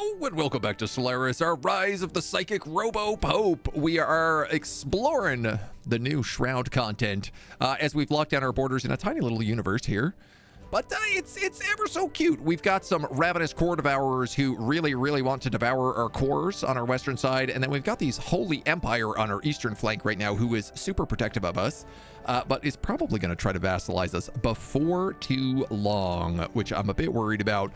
Hello and welcome back to Stellaris, our Rise of the Psychic Robo-Pope. We are exploring the new Shroud content as we've locked down our borders in a tiny little universe here. But it's ever so cute. We've got some ravenous core devourers who really want to devour our cores on our western side. And then we've got these Holy Empire on our eastern flank right now who is super protective of us, but is probably going to try to vassalize us before too long, which I'm a bit worried about.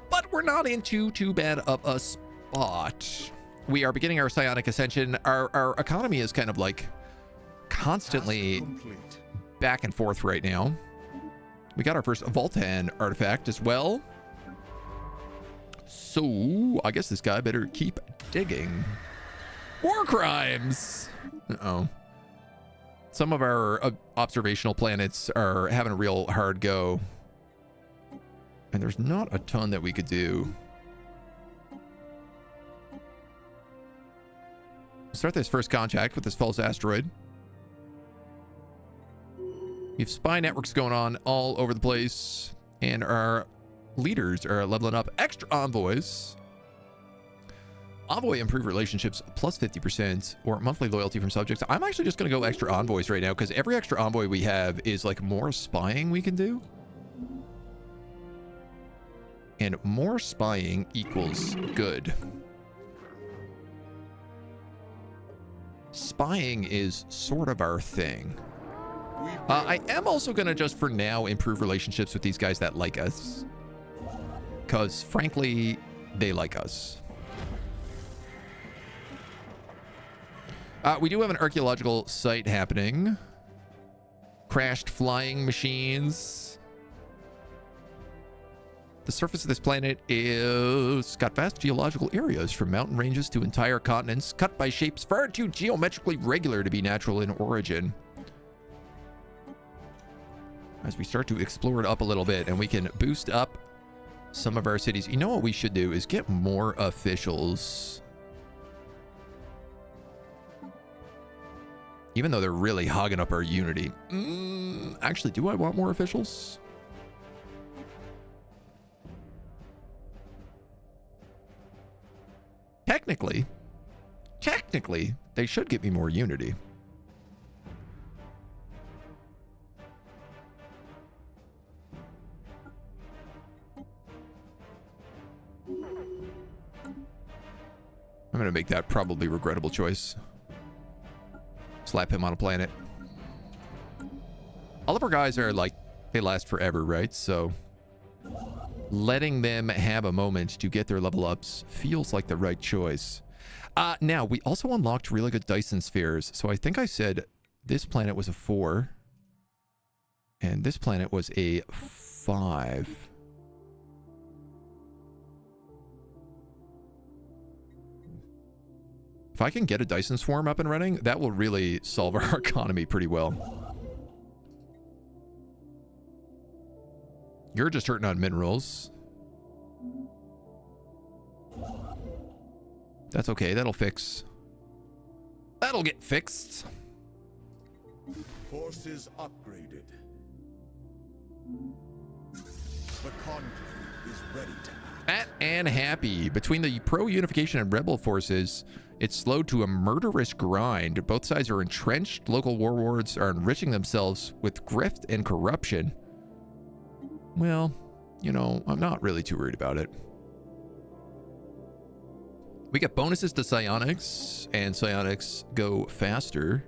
But we're not in too bad of a spot. We are beginning our psionic ascension. Our economy is kind of like constantly back and forth right now. We got our first Voltan artifact as well. So I guess this guy better keep digging. War crimes. Uh-oh. Some of our observational planets are having a real hard go. And there's not a ton that we could do. Start this first contact with this false asteroid. We have spy networks going on all over the place, and our leaders are leveling up. Extra envoys. Envoy improve relationships plus 50% or monthly loyalty from subjects. I'm actually just going to go extra envoys right now because every extra envoy we have is like more spying we can do. And more spying equals good. Spying is sort of our thing. I am also going to just for now improve relationships with these guys that like us. Because frankly, they like us. We do have an archaeological site happening. Crashed flying machines. The surface of this planet is got vast geological areas from mountain ranges to entire continents, cut by shapes far too geometrically regular to be natural in origin. As we start to explore it up a little bit and we can boost up some of our cities. You know what we should do is get more officials. Even though they're really hogging up our unity. Actually, do I want more officials? Technically, they should give me more unity. I'm going to make that probably regrettable choice. Slap him on a planet. All of our guys are like, they last forever, right? So letting them have a moment to get their level ups feels like the right choice. Now, we also unlocked really good Dyson spheres. So I think I said this planet was a 4. And this planet was a 5. If I can get a Dyson swarm up and running, that will really solve our economy pretty well. You're just hurting on minerals. That's okay. That'll fix. That'll get fixed. Forces upgraded. The conclave is ready to act. Fat and happy. Between the pro-unification and rebel forces, it's slowed to a murderous grind. Both sides are entrenched. Local warlords are enriching themselves with grift and corruption. Well, you know, I'm not really too worried about it. We get bonuses to psionics, and psionics go faster.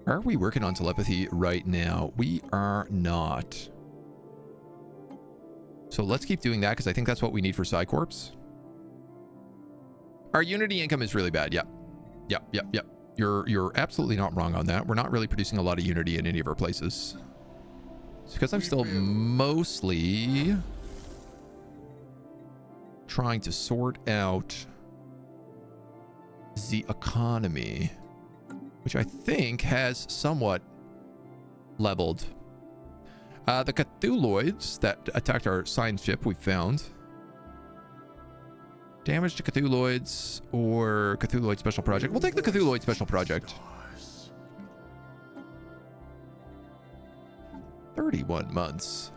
Are we working on telepathy right now? We are not. So let's keep doing that because I think that's what we need for Psycorps. Our unity income is really bad. Yep. You're absolutely not wrong on that. We're not really producing a lot of unity in any of our places. It's because I'm still mostly trying to sort out the economy, which I think has somewhat leveled. The Cthulhuids that attacked our science ship we found. Damage to Cthulhuids or Cthulhuid Special Project. We'll take the Cthulhuid Special Project. 31 months.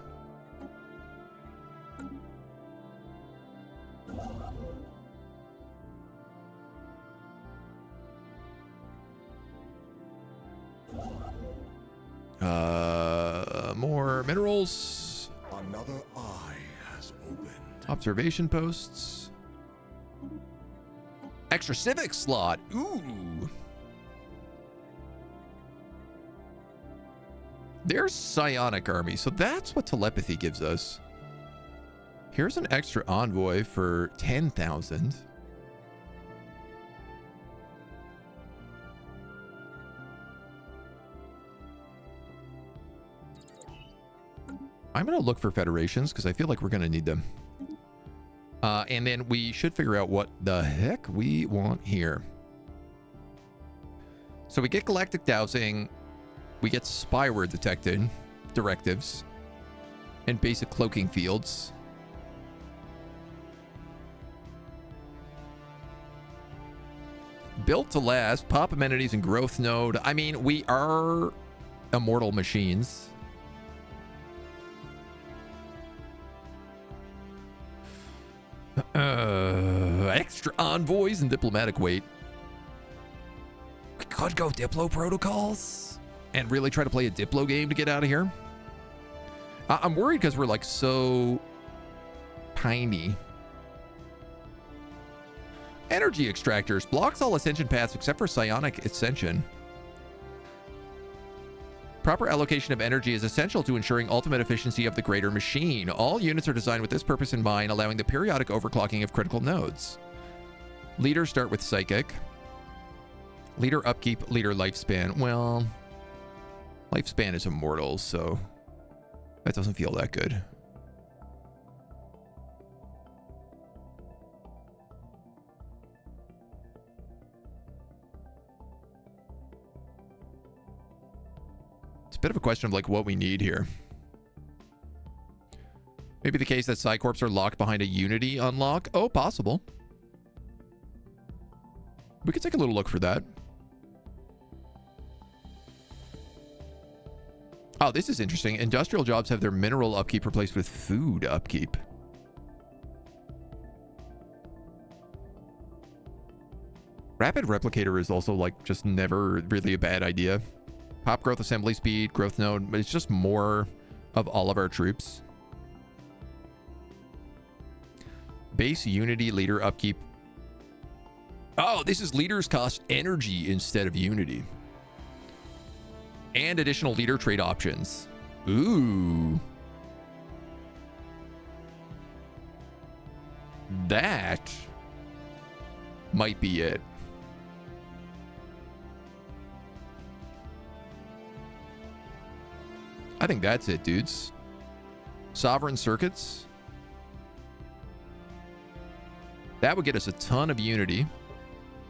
More minerals. Another eye has opened. Observation posts. Extra civic slot. Ooh. There's psionic army. So that's what telepathy gives us. Here's an extra envoy for 10,000. I'm going to look for federations because I feel like we're going to need them. And then we should figure out what the heck we want here. So we get galactic dowsing. We get spyware detected directives and basic cloaking fields. Built to last, pop amenities and growth node. I mean, we are immortal machines. Extra envoys and diplomatic weight. We could go Diplo protocols and really try to play a Diplo game to get out of here. I'm worried because we're like so tiny. Energy extractors blocks all ascension paths except for psionic ascension. Proper allocation of energy is essential to ensuring ultimate efficiency of the greater machine. All units are designed with this purpose in mind, allowing the periodic overclocking of critical nodes. Leaders start with psychic. Leader upkeep, leader lifespan. Well, lifespan is immortal, so that doesn't feel that good. It's a bit of a question of like what we need here. Maybe the case that Psycorps are locked behind a Unity unlock. Oh, possible. We could take a little look for that. Oh, this is interesting. Industrial jobs have their mineral upkeep replaced with food upkeep. Rapid replicator is also like just never really a bad idea. Pop growth, assembly speed, growth node, but it's just more of all of our troops. Base unity leader upkeep. Oh, this is leaders cost energy instead of unity. And additional leader trade options. Ooh. That might be it. I think that's it, dudes. Sovereign circuits. That would get us a ton of unity.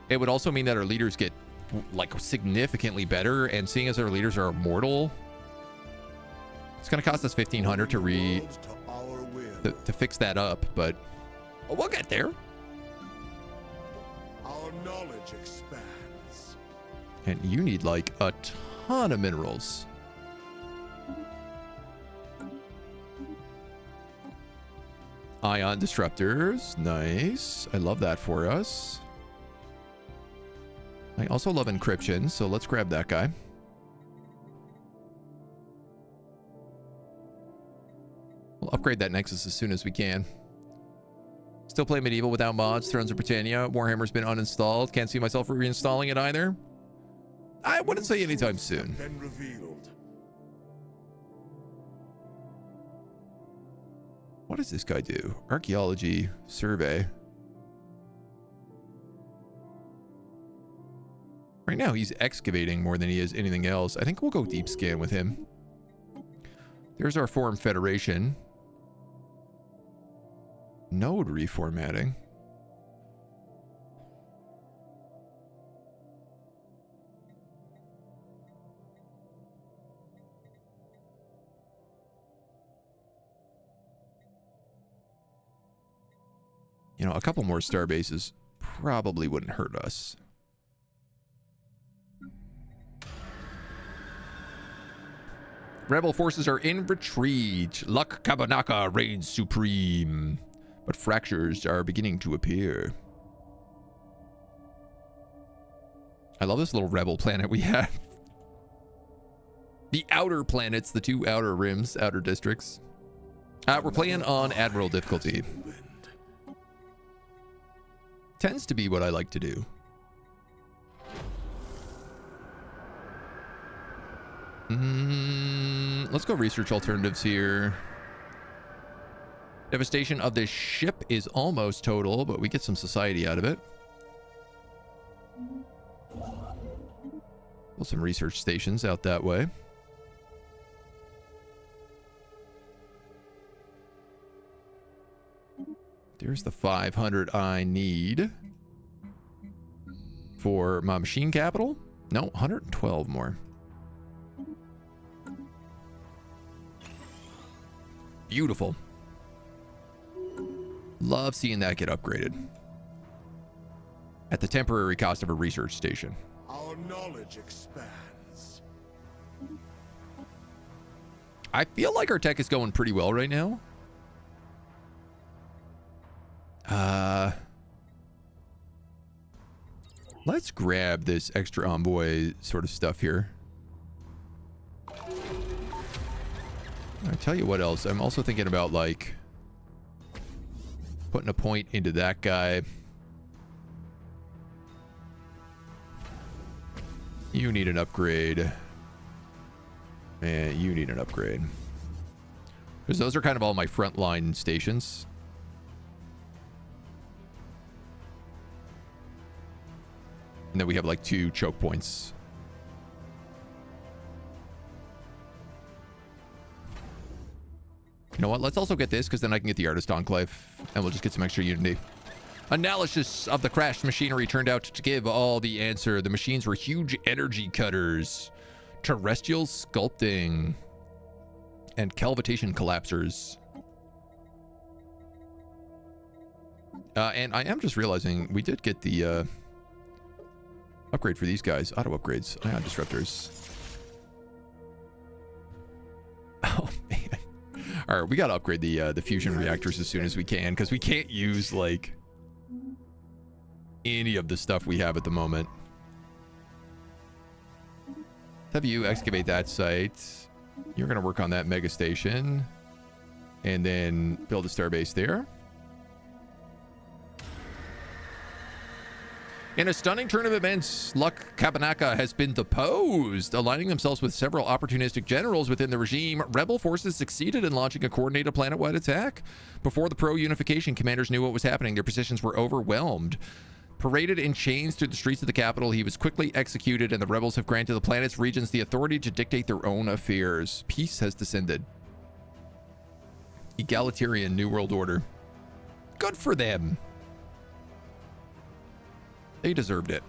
It would also mean that our leaders get like significantly better, and seeing as our leaders are immortal, it's going to cost us 1,500 to fix that up, but we'll get there. Our knowledge expands. And you need like a ton of minerals. Ion disruptors. Nice. I love that for us. I also love encryption, so let's grab that guy. We'll upgrade that Nexus as soon as we can. Still play Medieval without mods. Thrones of Britannia. Warhammer's been uninstalled. Can't see myself reinstalling it either. I wouldn't say anytime soon. Been revealed. What does this guy do? Archaeology survey. Right now he's excavating more than he is anything else. I think we'll go deep scan with him. There's our Forum Federation. Node reformatting. You know, a couple more star bases probably wouldn't hurt us. Rebel forces are in retreat. Luck Kabonaka reigns supreme. but fractures are beginning to appear. I love this little rebel planet we have. The outer planets, the 2 outer rims, outer districts. We're playing on Admiral difficulty. Tends to be what I like to do. Let's go research alternatives here. Devastation of this ship is almost total, but we get some society out of it. Well, some research stations out that way. There's the 500 I need for my machine capital. No, 112 more. Beautiful. Love seeing that get upgraded. At the temporary cost of a research station. Our knowledge expands. I feel like our tech is going pretty well right now. Let's grab this extra envoy sort of stuff here. I tell you what else. I'm also thinking about like putting a point into that guy. You need an upgrade. And you need an upgrade. Because those are kind of all my frontline stations. And then we have like 2 choke points. You know what? Let's also get this, because then I can get the Artist Enclave, and we'll just get some extra unity. Analysis of the crashed machinery turned out to give all the answer. The machines were huge energy cutters, terrestrial sculpting, and cavitation collapsers. And I am just realizing we did get the upgrade for these guys. Auto upgrades. Ion disruptors. Oh, man. All right, we got to upgrade the fusion reactors as soon as we can, because we can't use, like, any of the stuff we have at the moment. Have you excavate that site. You're going to work on that mega station. And then build a starbase there. In a stunning turn of events, Luck Kabanaka has been deposed. Aligning themselves with several opportunistic generals within the regime, rebel forces succeeded in launching a coordinated planet-wide attack. Before the pro-unification commanders knew what was happening, their positions were overwhelmed. Paraded in chains through the streets of the capital, he was quickly executed, and the rebels have granted the planet's regions the authority to dictate their own affairs. Peace has descended. Egalitarian New World Order. Good for them. They deserved it.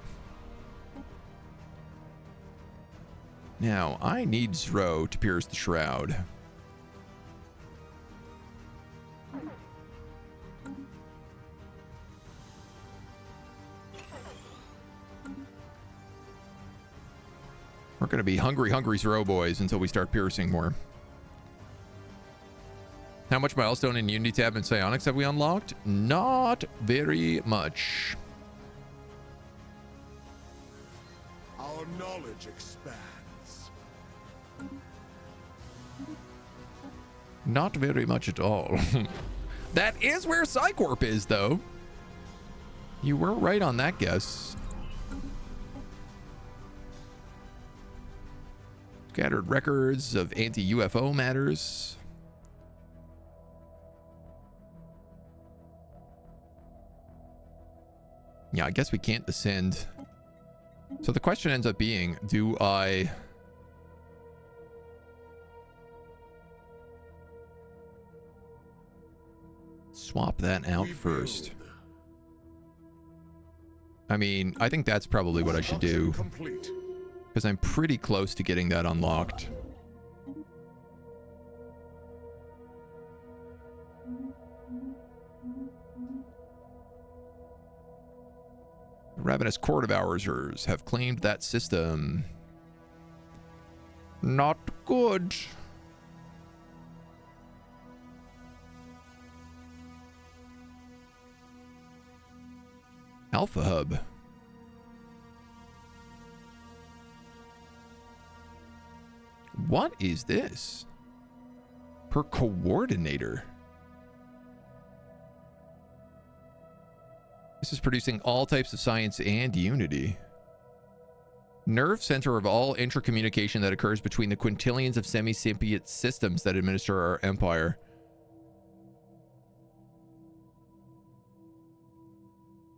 Now, I need Zro to pierce the Shroud. We're going to be hungry Zro boys until we start piercing more. How much milestone in Unity tab and psionics have we unlocked? Not very much. Our knowledge expands. Not very much at all. That is where Psycorp is, though. You were right on that guess. Scattered records of anti-UFO matters. Yeah, I guess we can't descend. So the question ends up being, do I swap that out first? I mean, I think that's probably what I should do, because I'm pretty close to getting that unlocked. Ravenous Core Devourers have claimed that system. Not good. Alpha Hub. What is this? Per coordinator. This is producing all types of science and unity. Nerve center of all intracommunication that occurs between the quintillions of semi-sentient systems that administer our empire.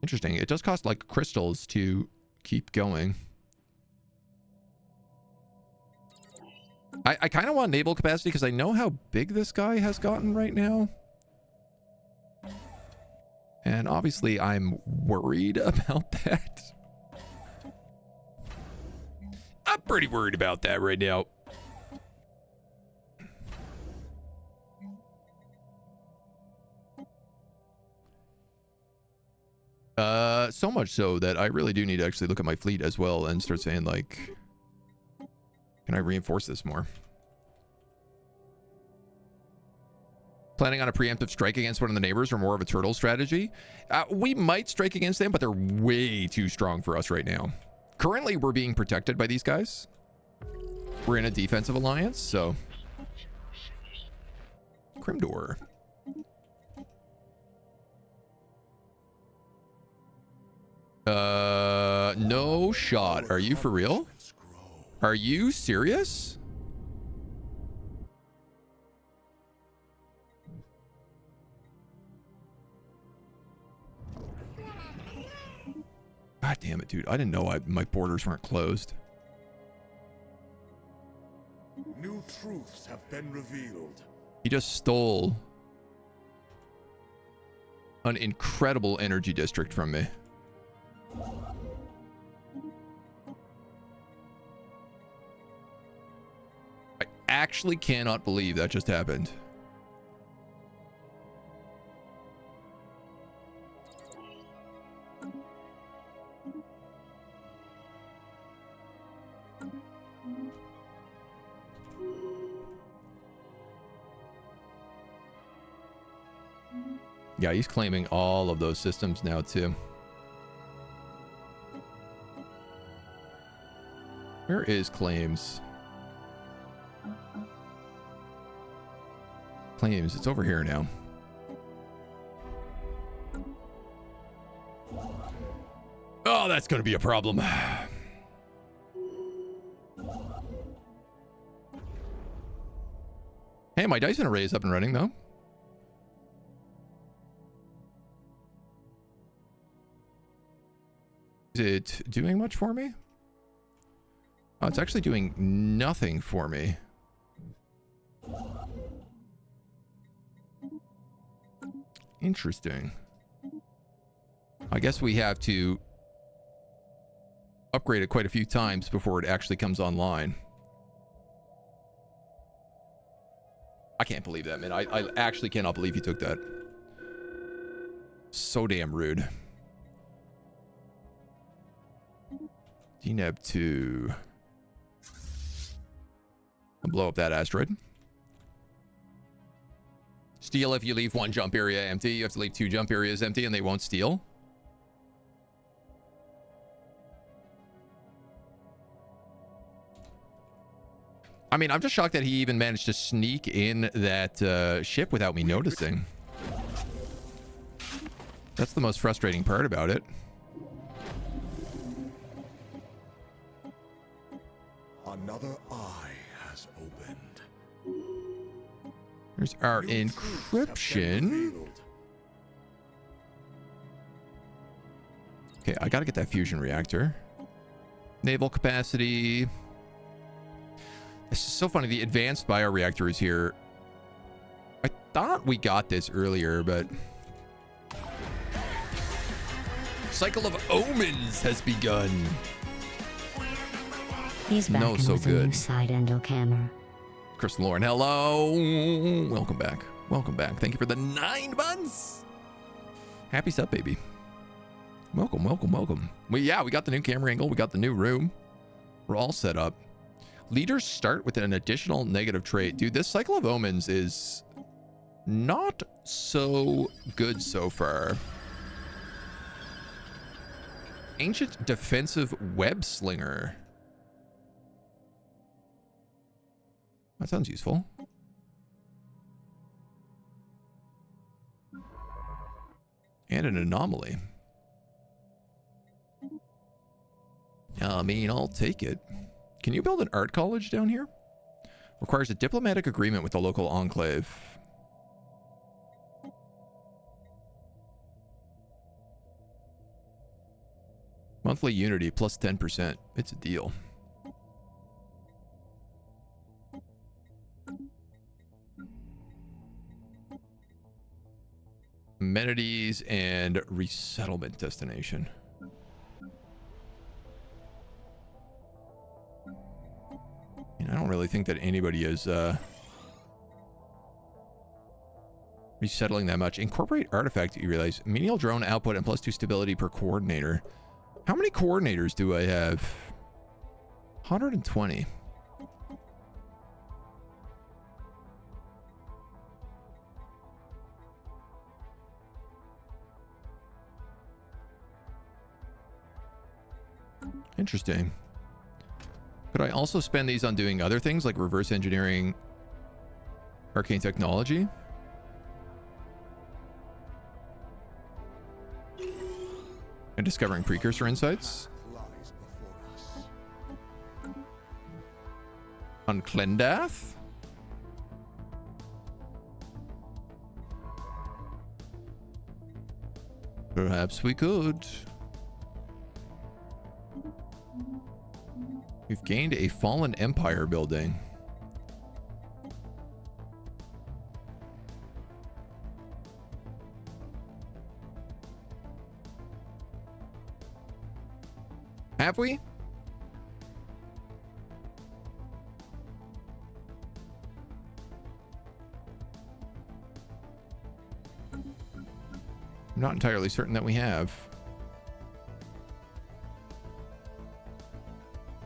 Interesting. It does cost like crystals to keep going. I kind of want naval capacity because I know how big this guy has gotten right now. And obviously I'm worried about that. I'm pretty worried about that right now. So much so that I really do need to actually look at my fleet as well and start saying like, can I reinforce this more? Planning on a preemptive strike against one of the neighbors or more of a turtle strategy? We might strike against them, but they're way too strong for us right now. Currently, we're being protected by these guys. We're in a defensive alliance, so... Crimdor. No shot. Are you for real? Are you serious? God damn it, dude. I didn't know my borders weren't closed. New truths have been revealed. He just stole an incredible energy district from me. I actually cannot believe that just happened. Yeah, he's claiming all of those systems now, too. Where is claims? Claims, it's over here now. Oh, that's going to be a problem. Hey, my Dyson array is up and running, though. Is it doing much for me? Oh, it's actually doing nothing for me. Interesting. I guess we have to upgrade it quite a few times before it actually comes online. I can't believe that, man. I actually cannot believe he took that. So damn rude. DNAB 2. I'll blow up that asteroid. Steal if you leave one jump area empty. You have to leave 2 jump areas empty and they won't steal. I mean, I'm just shocked that he even managed to sneak in that ship without me noticing. That's the most frustrating part about it. Another eye has opened. There's our encryption. Okay, I gotta get that fusion reactor. Naval capacity. This is so funny. The advanced bioreactor is here. I thought we got this earlier, but... Cycle of Omens has begun. He's back no, so with good. A new side endo camera. Crystal Lauren, hello. Welcome back. Welcome back. Thank you for the 9 months. Happy sub, baby. Welcome, welcome, welcome. We got the new camera angle. We got the new room. We're all set up. Leaders start with an additional negative trait. Dude, this Cycle of Omens is not so good so far. Ancient defensive web slinger. That sounds useful. And an anomaly. I mean, I'll take it. Can you build an art college down here? Requires a diplomatic agreement with the local enclave. Monthly unity plus 10%. It's a deal. Amenities and resettlement destination. I don't really think that anybody is resettling that much. Incorporate artifact, you realize. Menial drone output and +2 stability per coordinator. How many coordinators do I have? 120. Interesting. Could I also spend these on doing other things like reverse engineering arcane technology? And discovering precursor insights? On Clendath? Perhaps we could. We've gained a fallen empire building. Have we? I'm not entirely certain that we have.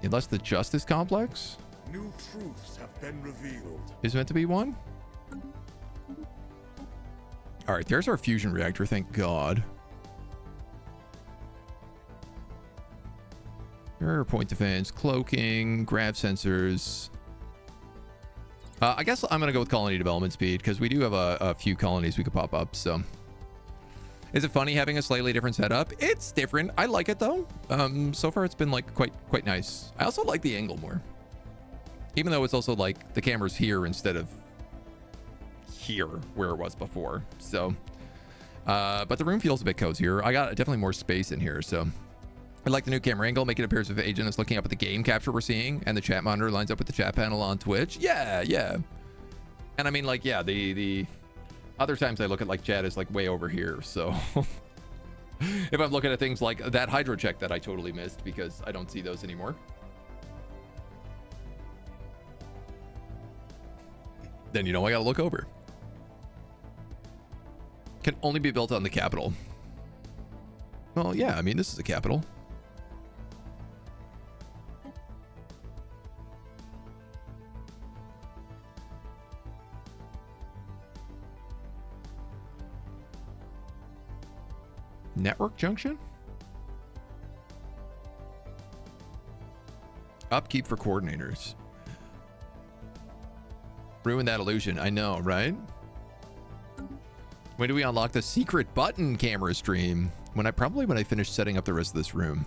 Unless the Justice Complex New truths have been revealed. is meant to be one. All right, there's our fusion reactor, thank God. Barrier point defense, cloaking, grav sensors. I guess I'm going to go with colony development speed because we do have a few colonies we could pop up, so. Is it funny having a slightly different setup? It's different. I like it though. So far it's been like quite nice. I also like the angle more. Even though it's also like the camera's here instead of here where it was before. So, but the room feels a bit cozier. I got definitely more space in here, so. I like the new camera angle. Make it appear as if the agent is looking up at the game capture we're seeing and the chat monitor lines up with the chat panel on Twitch. Yeah. And I mean, like, yeah, the other times I look at like chat is like way over here. So if I'm looking at things like that hydro check that I totally missed because I don't see those anymore. Then, you know, I got to look over. Can only be built on the capital. Well, yeah, I mean, this is a capital. Network junction? Upkeep for coordinators. Ruin that illusion. I know, right? When do we unlock the secret button camera stream? When I finish setting up the rest of this room.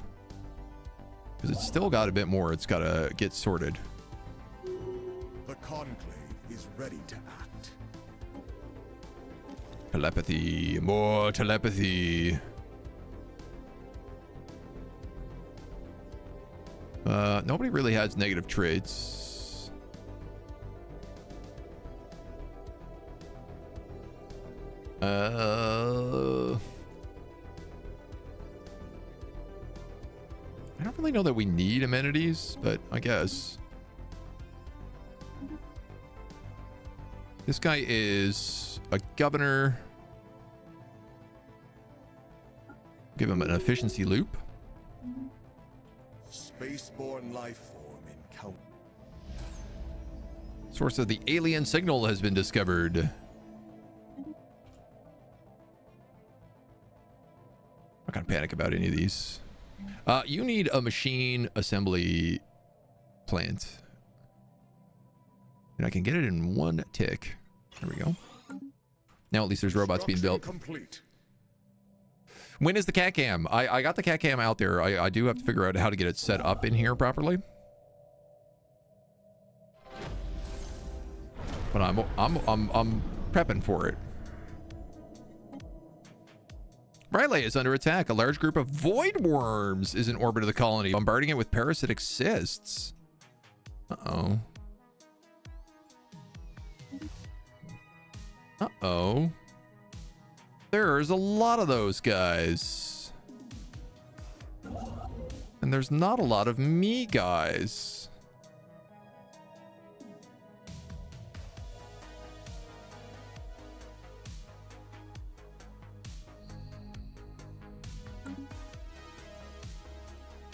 Because it's still got a bit more it's got to get sorted. The conclave is ready to act. Telepathy. More telepathy. Nobody really has negative traits. I don't really know that we need amenities, but I guess. This guy is a governor. Give him an efficiency loop. Spaceborne life form encounter. Source of the alien signal has been discovered. Not gonna panic about any of these. You need a machine assembly plant. And I can get it in one tick. There we go. Now at least there's robots being built. Complete. When is the cat cam? I got the cat cam out there. I do have to figure out how to get it set up in here properly. But I'm prepping for it. Riley is under attack. A large group of void worms is in orbit of the colony, bombarding it with parasitic cysts. Uh-oh. Uh-oh. There's a lot of those guys. And there's not a lot of me guys.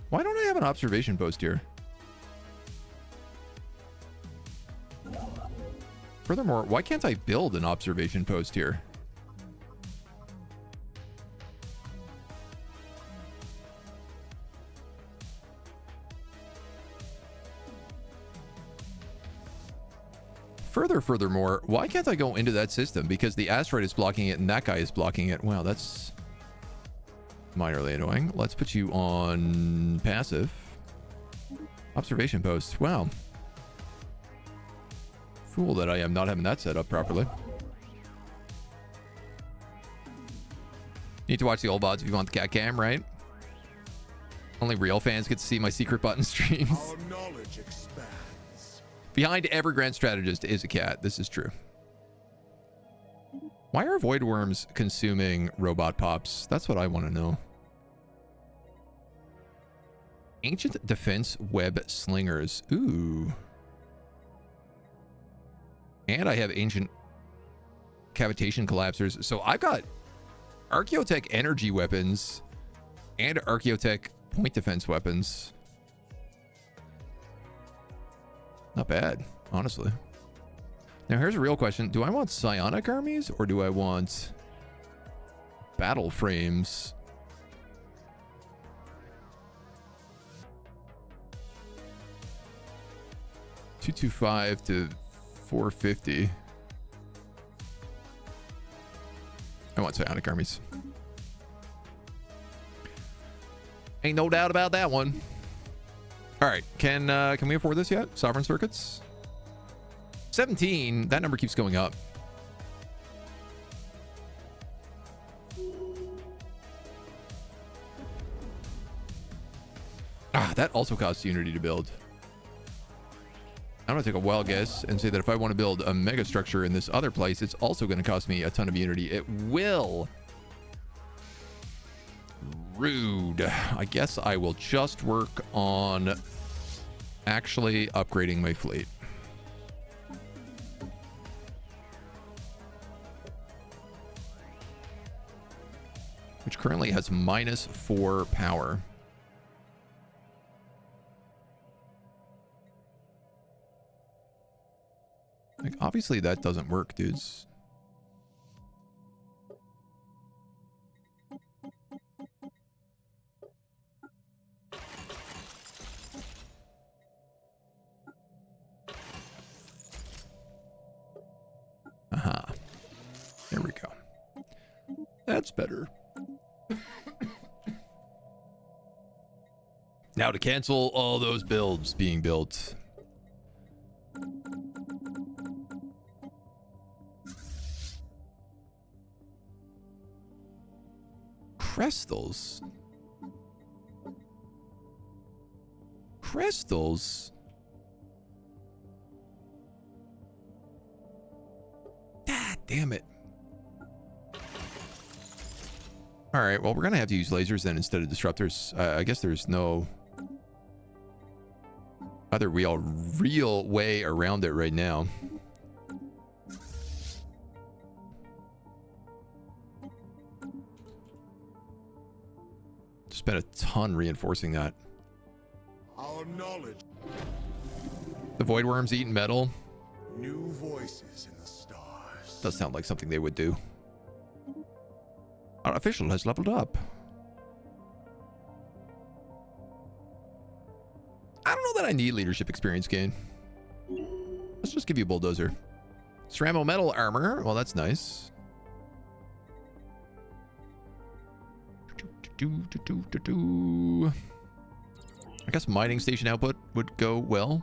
Why don't I have an observation post here? Furthermore, why can't I build an observation post here? Furthermore, why can't I go into that system? Because the asteroid is blocking it and that guy is blocking it. Wow, that's minorly annoying. Let's put you on passive. Observation post. Wow. Fool that I am not having that set up properly. Need to watch the old VODs if you want the cat cam, right? Only real fans get to see my secret button streams. Our knowledge expands. Behind every grand strategist is a cat. This is true. Why are void worms consuming robot pops? That's what I want to know. Ancient defense web slingers. Ooh. And I have ancient cavitation collapsers. So I've got Archaeotech energy weapons and Archaeotech point defense weapons. Not bad, honestly. Now here's a real question. Do I want psionic armies or do I want battle frames? $225 to $450. I want psionic armies. Ain't no doubt about that one. All right, can we afford this yet? Sovereign circuits? 17. That number keeps going up. Ah, that also costs Unity to build. I'm gonna take a wild guess and say that if I want to build a mega structure in this other place, it's also going to cost me a ton of Unity. It will. Rude. I guess I will just work on actually upgrading my fleet. Which currently has -4 power. Like, obviously that doesn't work, dudes. Aha. There we go. That's better. Now to cancel all those builds being built. Crystals. Crystals. Ah, damn it. All right, well, we're gonna have to use lasers then instead of disruptors. I guess there's no other real way around it right now. Spent a ton reinforcing that. Our knowledge. The void worms eating metal. New voices in the stars. Does sound like something they would do. Our official has leveled up. I don't know that I need leadership experience gain. Let's just give you a bulldozer. Ceramo metal armor. Well, that's nice. I guess mining station output would go well.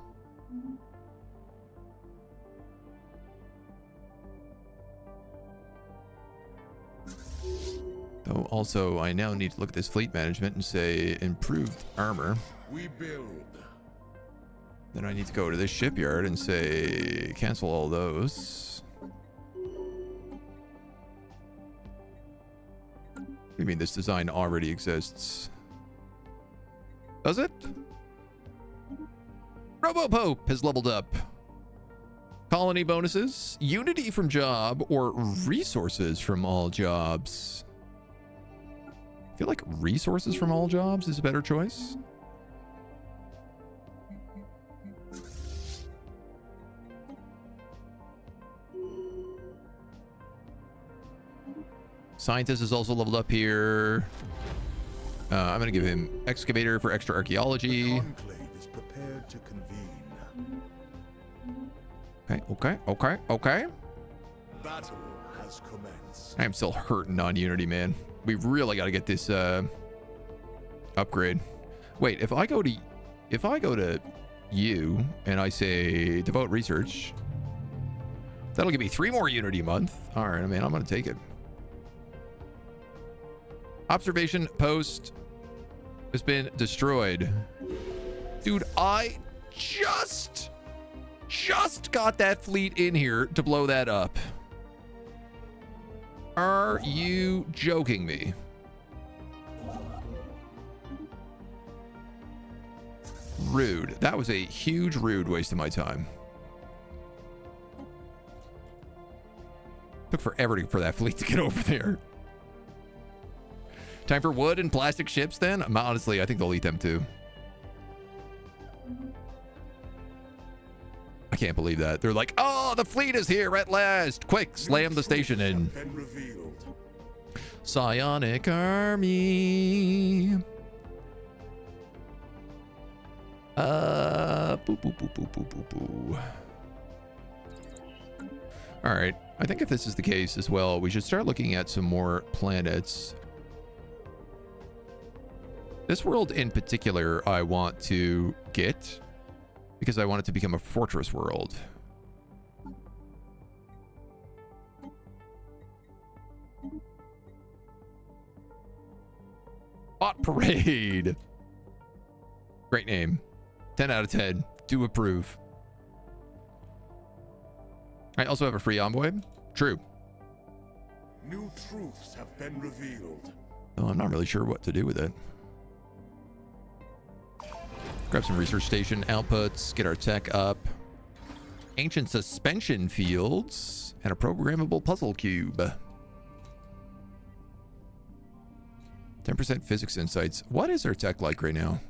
Though also, I now need to look at this fleet management and say improved armor. We build. Then I need to go to this shipyard and say cancel all those. What do you mean this design already exists? Does it? RoboPope has leveled up. Colony bonuses, unity from job, or resources from all jobs. I feel like resources from all jobs is a better choice. Scientist is also leveled up here. I'm going to give him excavator for extra archaeology. Conclave is prepared to convene. Okay. Battle has commenced. I am still hurting on Unity, man. We really got to get this upgrade. Wait, if I go to you and I say devote research, that'll give me 3 more Unity a month. All right, man, I'm going to take it. Observation post has been destroyed. Dude, I just got that fleet in here to blow that up. Are you joking me? Rude. That was a huge rude waste of my time. Took forever for that fleet to get over there. Time for wood and plastic ships then? Honestly, I think they'll eat them too. I can't believe that. They're like, oh, the fleet is here at last. Quick, slam the station in. Psionic army. Boo. All right. I think if this is the case as well, we should start looking at some more planets. This world in particular, I want to get because I want it to become a fortress world. Bot Parade. Great name. 10 out of 10. Do approve. I also have a free envoy. True. New truths have been revealed. Oh, I'm not really sure what to do with it. Grab some research station outputs, get our tech up. Ancient suspension fields and a programmable puzzle cube. 10% physics insights. What is our tech like right now?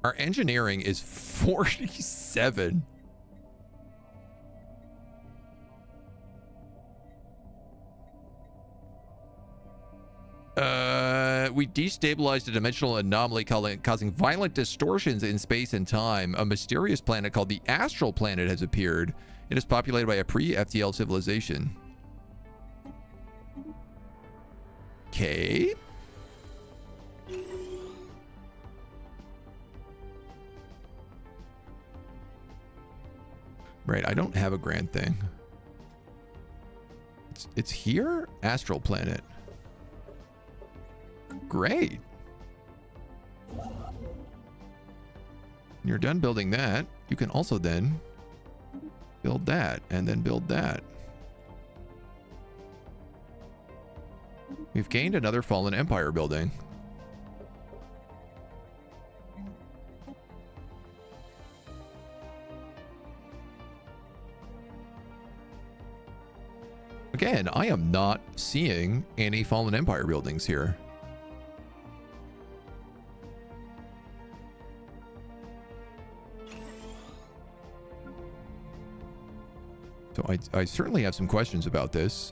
Our engineering is 47. We destabilized a dimensional anomaly causing violent distortions in space and time. A mysterious planet called the Astral Planet has appeared. It is populated by a pre-FTL civilization. Okay. Right, I don't have a grand thing. It's here? Astral Planet. Great. When you're done building that, you can also then build that and then build that. We've gained another Fallen Empire building. Again, I am not seeing any Fallen Empire buildings here. So I certainly have some questions about this.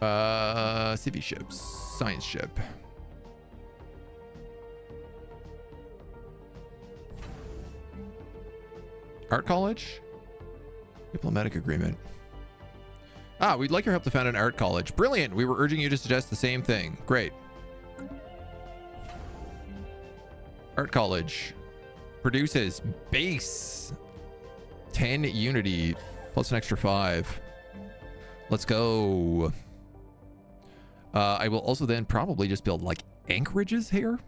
Civvy ships. Science ship. Art college? Diplomatic agreement. Ah, we'd like your help to found an art college. Brilliant. We were urging you to suggest the same thing. Great. Art college produces base 10 unity plus an extra 5. Let's go. I will also then probably just build like anchorages here.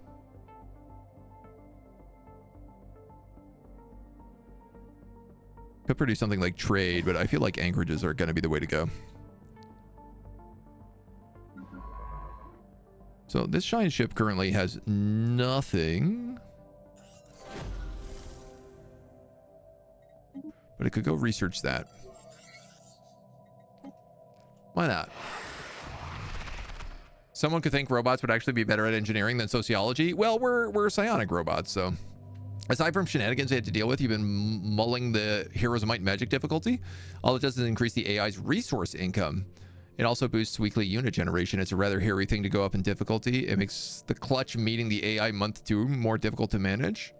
Could produce something like trade, but I feel like anchorages are going to be the way to go. So this giant ship currently has nothing. But it could go research that. Why not? Someone could think robots would actually be better at engineering than sociology. Well, we're psionic robots, so... Aside from shenanigans they had to deal with, you've been mulling the Heroes of Might and Magic difficulty. All it does is increase the AI's resource income. It also boosts weekly unit generation. It's a rather hairy thing to go up in difficulty. It makes the clutch meeting the AI month 2 more difficult to manage.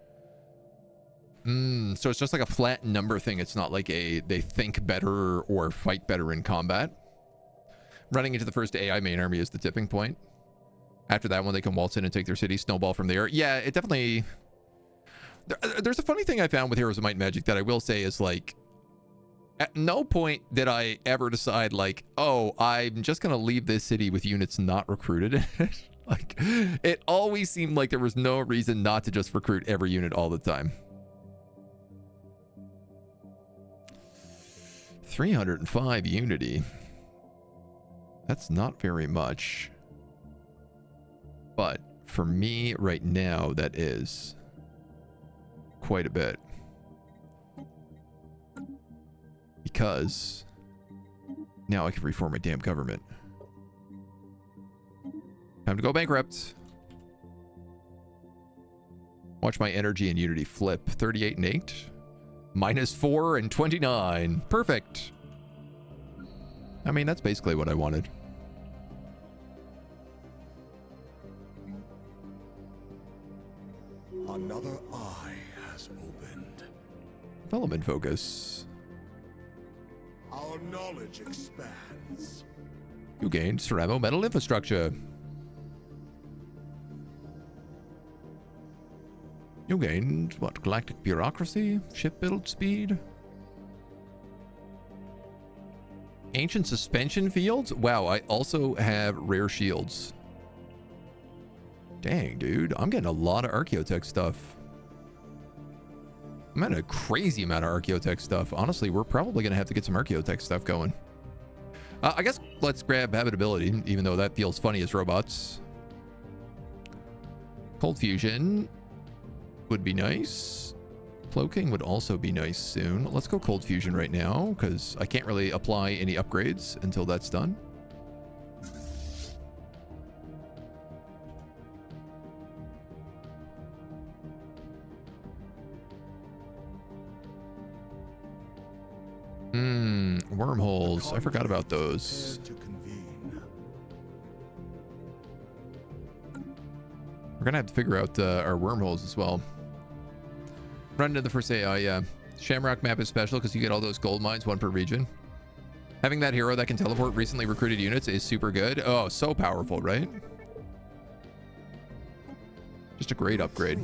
So it's just like a flat number thing. It's not like they think better or fight better in combat. Running into the first AI main army is the tipping point. After that one, they can waltz in and take their city, snowball from there. Yeah, it definitely... There's a funny thing I found with Heroes of Might and Magic that I will say is like, at no point did I ever decide like, oh, I'm just going to leave this city with units not recruited. Like, it always seemed like there was no reason not to just recruit every unit all the time. 305 unity. That's not very much. But for me right now, that is quite a bit. Because now I can reform my damn government. Time to go bankrupt. Watch my energy and unity flip. 38 and 8. -4 and 29. Perfect. I mean, that's basically what I wanted. Another eye has opened. Development focus. Our knowledge expands. You gained ceramo metal infrastructure. You gained, what, galactic bureaucracy? Ship build speed? Ancient suspension fields? Wow, I also have rare shields. Dang, dude. I'm getting a lot of archaeotech stuff. I'm getting a crazy amount of archaeotech stuff. Honestly, we're probably going to have to get some archaeotech stuff going. I guess let's grab habitability, even though that feels funny as robots. Cold fusion would be nice. Cloaking would also be nice soon. Let's go cold fusion right now, because I can't really apply any upgrades until that's done. Wormholes. I forgot about those. We're gonna have to figure out our wormholes as well. Run into the first AI, yeah. Shamrock map is special because you get all those gold mines, 1 per region. Having that hero that can teleport recently recruited units is super good. Oh, so powerful, right? Just a great upgrade.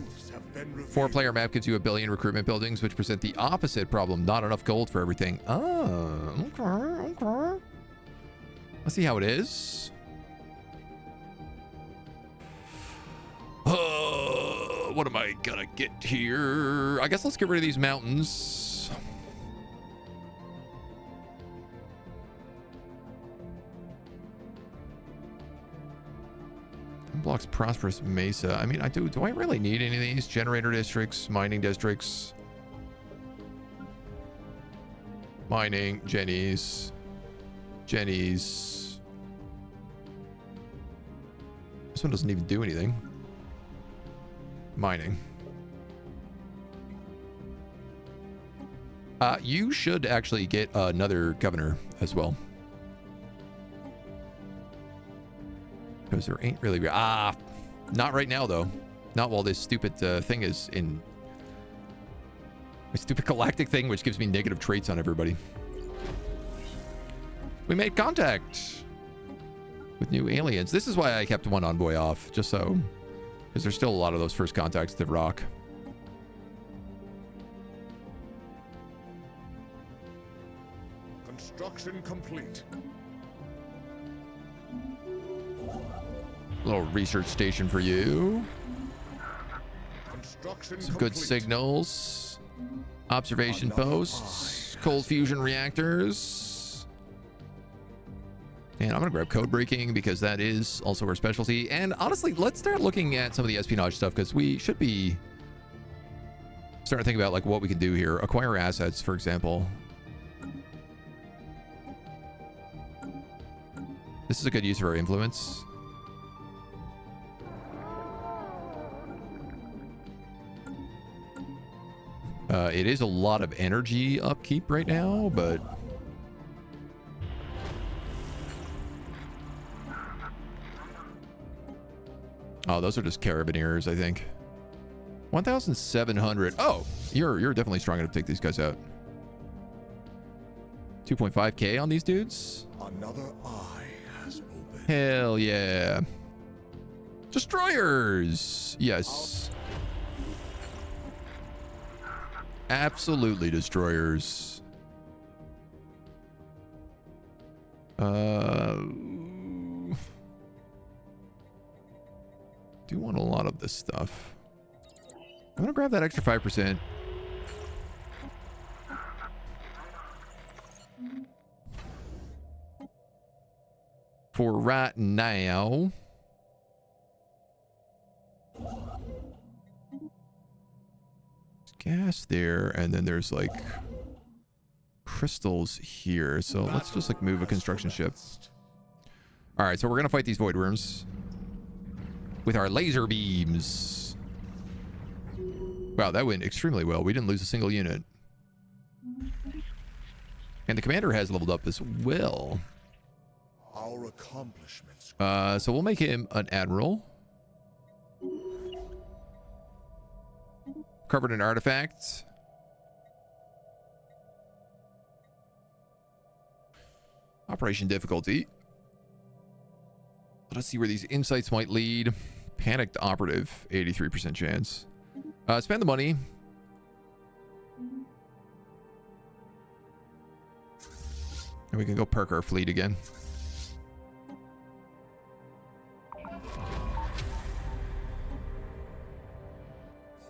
4-player map gives you 1 billion recruitment buildings, which present the opposite problem. Not enough gold for everything. Oh, okay. Let's see how it is. What am I gonna get here? I guess let's get rid of these mountains. Blocks prosperous mesa. I mean, do I really need any of these? Generator districts, mining districts. Mining, Jenny's. This one doesn't even do anything. Mining. You should actually get another governor as well. Because there ain't really... not right now, though. Not while this stupid thing is in... A stupid galactic thing, which gives me negative traits on everybody. We made contact with new aliens. This is why I kept one envoy off, just so... Because there's still a lot of those first contacts that rock. Construction complete. A little research station for you. Construction Some complete. good signals. Observation posts. Cold fusion reactors. And I'm going to grab code breaking because that is also our specialty. And honestly, let's start looking at some of the espionage stuff because we should be starting to think about like what we can do here. Acquire assets, for example. This is a good use of our influence. It is a lot of energy upkeep right now, but... Oh, those are just carabineers, I think. 1,700. Oh, you're definitely strong enough to take these guys out. 2.5k on these dudes. Another eye has opened. Hell yeah. Destroyers. Yes. Absolutely destroyers. Do want a lot of this stuff. I'm gonna grab that extra 5%. For right now. There's gas there, and then there's like crystals here. So let's just like move a construction ship. All right, so we're gonna fight these void worms with our laser beams. Wow, that went extremely well. We didn't lose a single unit. And the commander has leveled up as well. Our accomplishments. So we'll make him an admiral. Covered in artifacts. Operation difficulty. Let's see where these insights might lead. Panicked operative, 83% chance. Spend the money. And we can go perk our fleet again.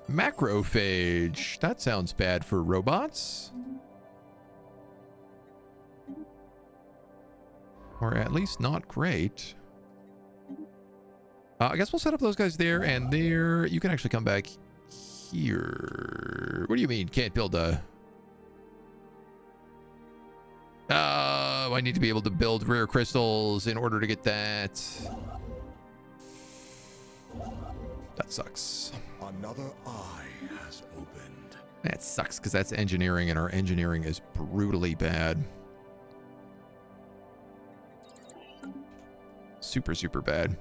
Macrophage. That sounds bad for robots. Or at least not great. I guess we'll set up those guys there and there. You can actually come back here. What do you mean? Can't build a... I need to be able to build rare crystals in order to get that. That sucks. Another eye has opened. That sucks because that's engineering and our engineering is brutally bad. Super, super bad.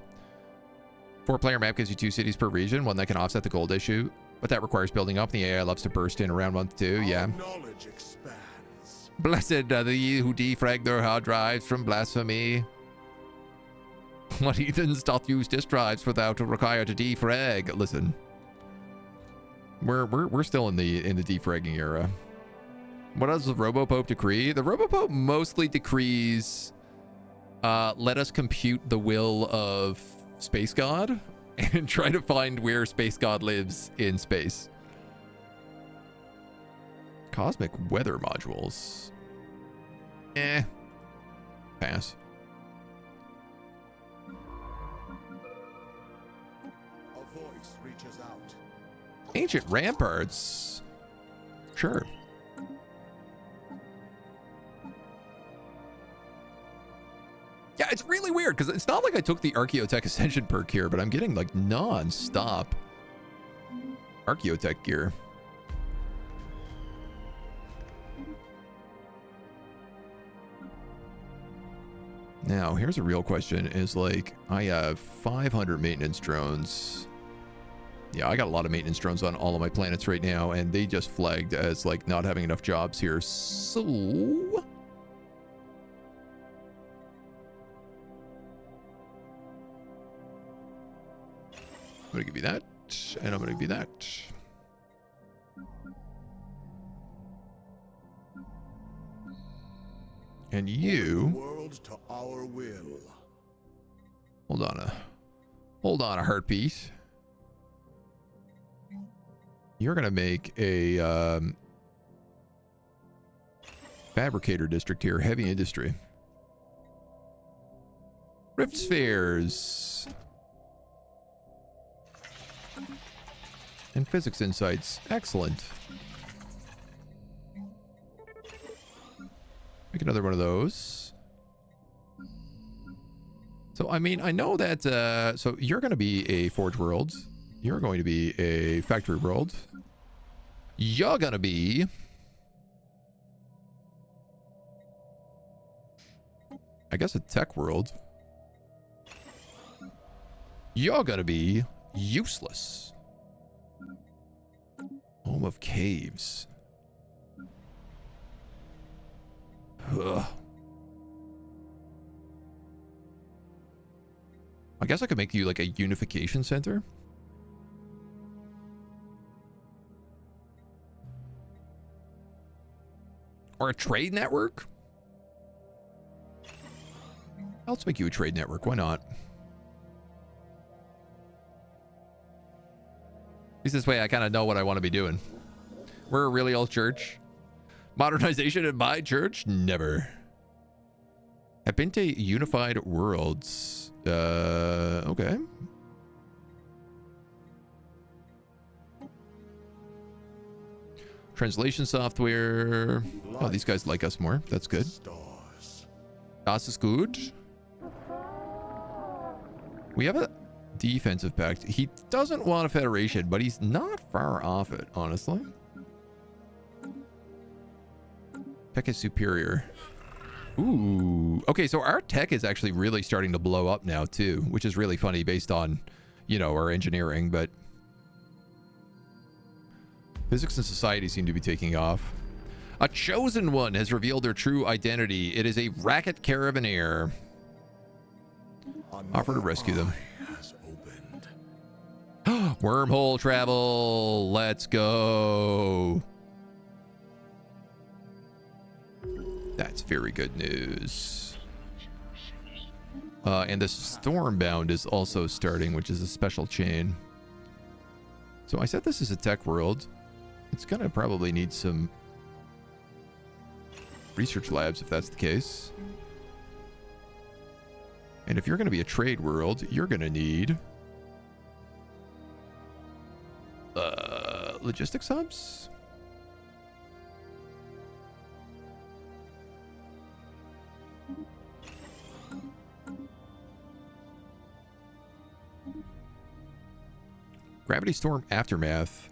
4-player map gives you 2 cities per region, one that can offset the gold issue, but that requires building up. The AI loves to burst in around month 2. Yeah. Knowledge expands. Blessed are the who defrag their hard drives from blasphemy. What heathens doth use disk drives for thou to require to defrag? Listen, we're still in the defragging era. What does the Robopope decree? The Robopope mostly decrees, let us compute the will of Space God and try to find where Space God lives in space. Cosmic weather modules. Pass. A voice reaches out. Ancient ramparts. Sure. Yeah, it's really weird because it's not like I took the Archaeotech Ascension perk here, but I'm getting like non-stop Archaeotech gear. Now, here's a real question is like, I have 500 maintenance drones. Yeah, I got a lot of maintenance drones on all of my planets right now, and they just flagged as like not having enough jobs here. So I'm gonna give you that, and I'm gonna give you that. And you World to our will. hold on a heartbeat. You're gonna make a fabricator district here, heavy industry. Rift spheres and physics insights. Excellent. Make another one of those. So, I mean, I know that, so you're going to be a Forge World. You're going to be a Factory World. You're going to be... I guess a Tech World. You're going to be useless. Home of Caves. Ugh. I guess I could make you like a unification center. Or a trade network. Let's make you a trade network. Why not? At least this way I kind of know what I want to be doing. We're a really old church. Modernization in my church? Never. I've been to Unified Worlds. Okay. Translation software. Oh, these guys like us more. That's good. Das is good. We have a defensive pact. He doesn't want a federation, but he's not far off it, honestly. Tech is superior. Ooh. Okay, so our tech is actually really starting to blow up now, too, which is really funny based on, you know, our engineering, but physics and society seem to be taking off. A chosen one has revealed their true identity. It is a racket caravaneer. Offer to rescue them. Wormhole travel. Let's go. That's very good news. And the Stormbound is also starting, which is a special chain. So I said this is a tech world. It's gonna probably need some research labs if that's the case. And if you're gonna be a trade world, you're gonna need logistics hubs. Gravity Storm Aftermath.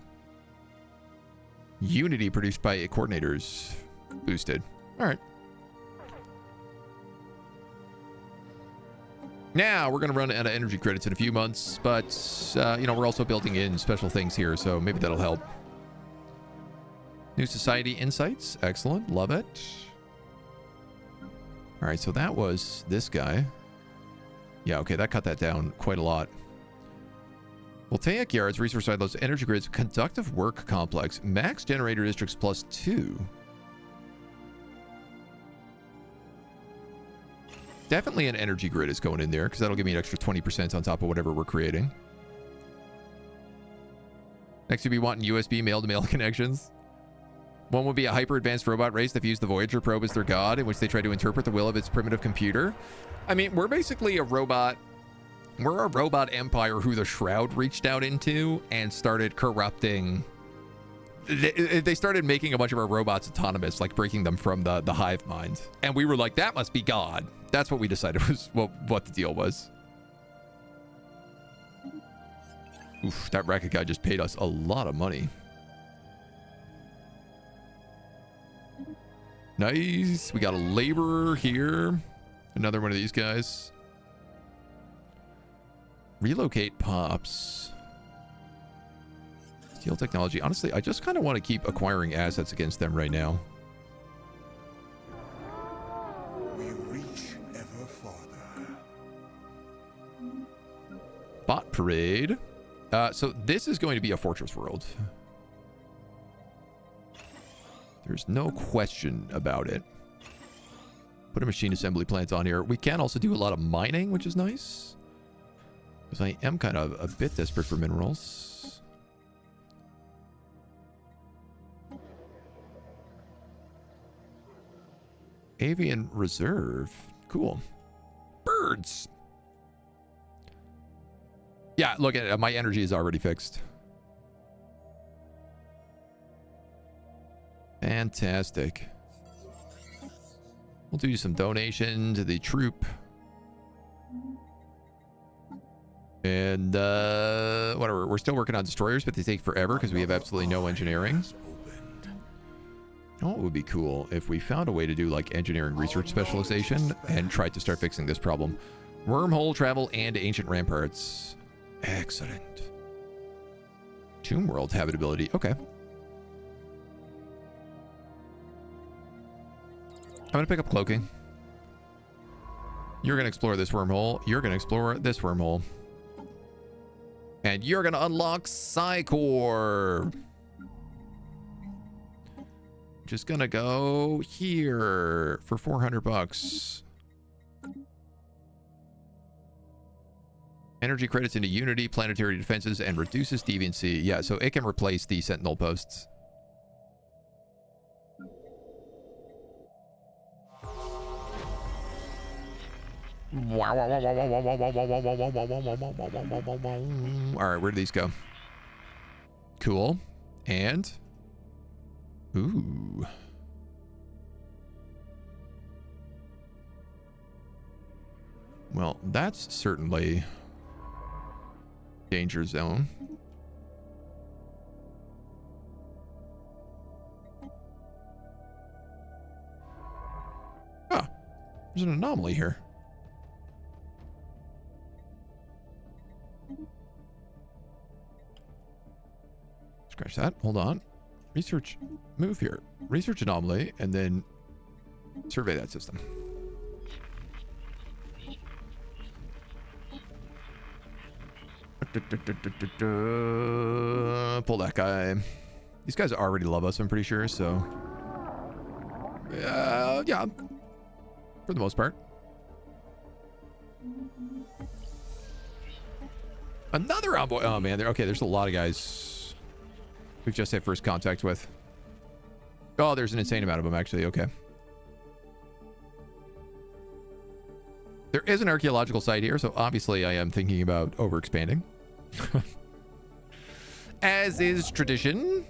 Unity produced by coordinators. Boosted. All right. Now, we're going to run out of energy credits in a few months, but, you know, we're also building in special things here, so maybe that'll help. New Society Insights. Excellent. Love it. All right, so that was this guy. Yeah, okay, that cut that down quite a lot. Voltaic Yards, Resource Silos, Energy Grids, Conductive Work Complex, Max Generator Districts +2. Definitely an energy grid is going in there because that'll give me an extra 20% on top of whatever we're creating. Next, you'll be wanting USB male-to-male connections. One would be a hyper-advanced robot race that views the Voyager probe as their god, in which they try to interpret the will of its primitive computer. I mean, we're basically a robot. We're a robot empire who the Shroud reached out into and started corrupting. They started making a bunch of our robots autonomous, like breaking them from the hive mind. And we were like, that must be God. That's what we decided was what the deal was. Oof, that racket guy just paid us a lot of money. Nice. We got a laborer here. Another one of these guys. Relocate pops. Steel technology. Honestly, I just kind of want to keep acquiring assets against them right now. We reach ever farther. Bot parade. So this is going to be a fortress world. There's no question about it. Put a machine assembly plant on here. We can also do a lot of mining, which is nice. Because I am kind of a bit desperate for minerals. Avian reserve. Cool. Birds. Yeah, look at it. My energy is already fixed. Fantastic. We'll do some donation to the troop. And whatever. We're still working on destroyers, but they take forever because we have absolutely no engineering. You know what would be cool if we found a way to do like engineering research specialization and tried to start fixing this problem. Wormhole travel and ancient ramparts. Excellent. Tomb world habitability. Okay. I'm going to pick up cloaking. You're going to explore this wormhole. You're going to explore this wormhole. And you're going to unlock Psycore. Just going to go here for 400 bucks. Energy credits into Unity, planetary defenses, and reduces deviancy. Yeah, so it can replace the Sentinel posts. All right, where do these go? Cool. And ooh. Well, that's certainly danger zone. Ah, there's an anomaly here. Scratch that. Hold on. Research. Move here. Research anomaly, and then survey that system. Pull that guy. These guys already love us, I'm pretty sure, so... yeah. For the most part. Another envoy. Oh, man. Okay, there's a lot of guys we've just had first contact with. Oh, there's an insane amount of them, actually. Okay. There is an archaeological site here, so obviously I am thinking about overexpanding. As is tradition.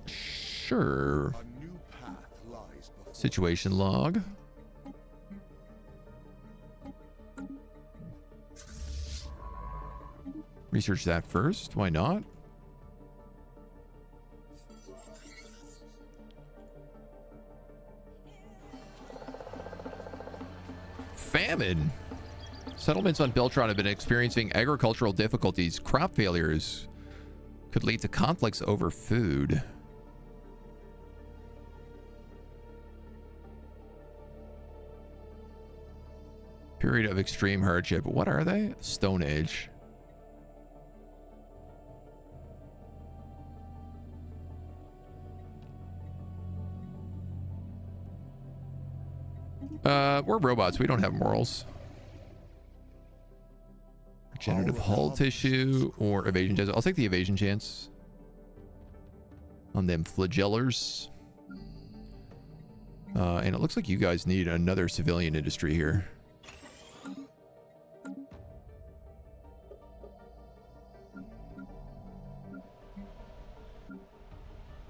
Sure. A new path lies before. Situation log. Research that first. Why not? Famine. Settlements on Beltron have been experiencing agricultural difficulties. Crop failures could lead to conflicts over food. Period of extreme hardship. What are they? Stone Age. We're robots. We don't have morals. Regenerative hull tissue or evasion chance. I'll take the evasion chance on them flagellers. And it looks like you guys need another civilian industry here.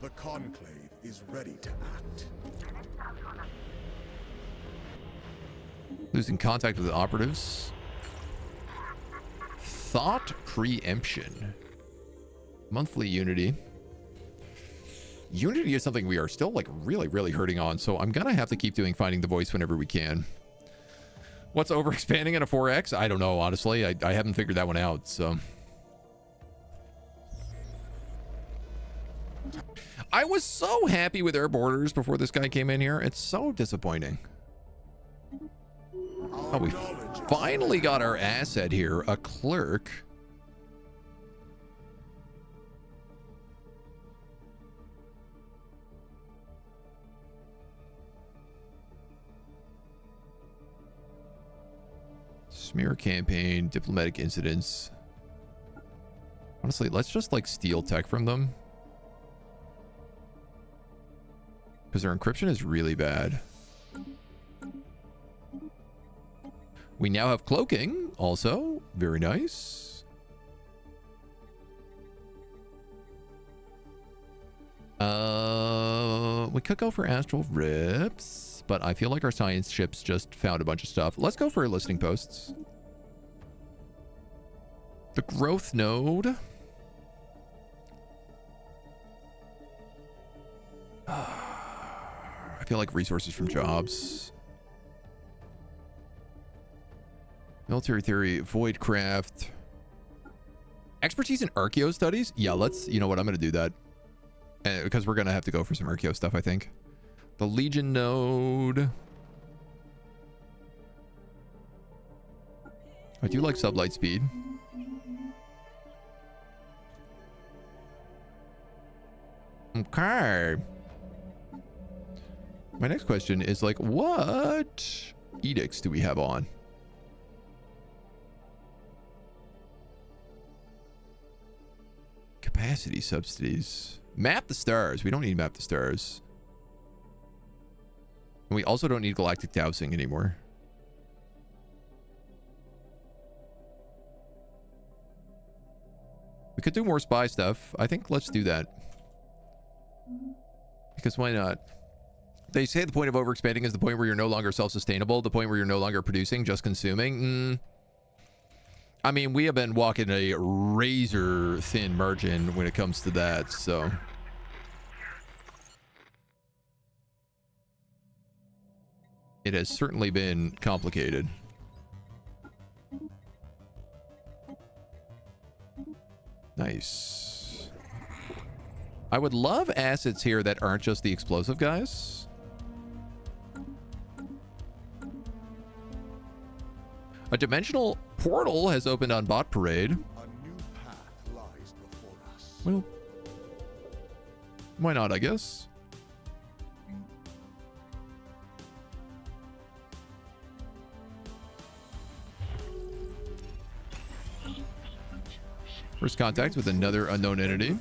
The Conclave is ready to act. Losing contact with the operatives. Thought preemption. Monthly Unity. Unity is something we are still like really hurting on, so I'm gonna have to keep doing Finding the Voice whenever we can. What's overexpanding in a 4X? I don't know, honestly. I haven't figured that one out, so. I was so happy with our borders before this guy came in here. It's so disappointing. Oh, we finally got our asset here, a clerk. Smear campaign, diplomatic incidents. Honestly, let's just like steal tech from them. Because their encryption is really bad. We now have cloaking also. Very nice. We could go for astral rips, but I feel like our science ships just found a bunch of stuff. Let's go for listening posts. The growth node. I feel like resources from jobs. Military theory, voidcraft. Expertise in archaeo studies? Yeah, let's, you know what, I'm going to do that. Because we're going to have to go for some archaeo stuff, I think. The Legion node. I do like sublight speed. Okay. My next question is like, what edicts do we have on? Capacity subsidies. Map the stars. We don't need map the stars. And we also don't need galactic dowsing anymore. We could do more spy stuff. I think let's do that. Because why not? They say the point of overexpanding is the point where you're no longer self-sustainable, the point where you're no longer producing, just consuming. I mean, we have been walking a razor-thin margin when it comes to that, so. It has certainly been complicated. Nice. I would love assets here that aren't just the explosive guys. A dimensional portal has opened on Bot Parade. A new path lies before us. Well, why not, I guess? First contact with another unknown entity.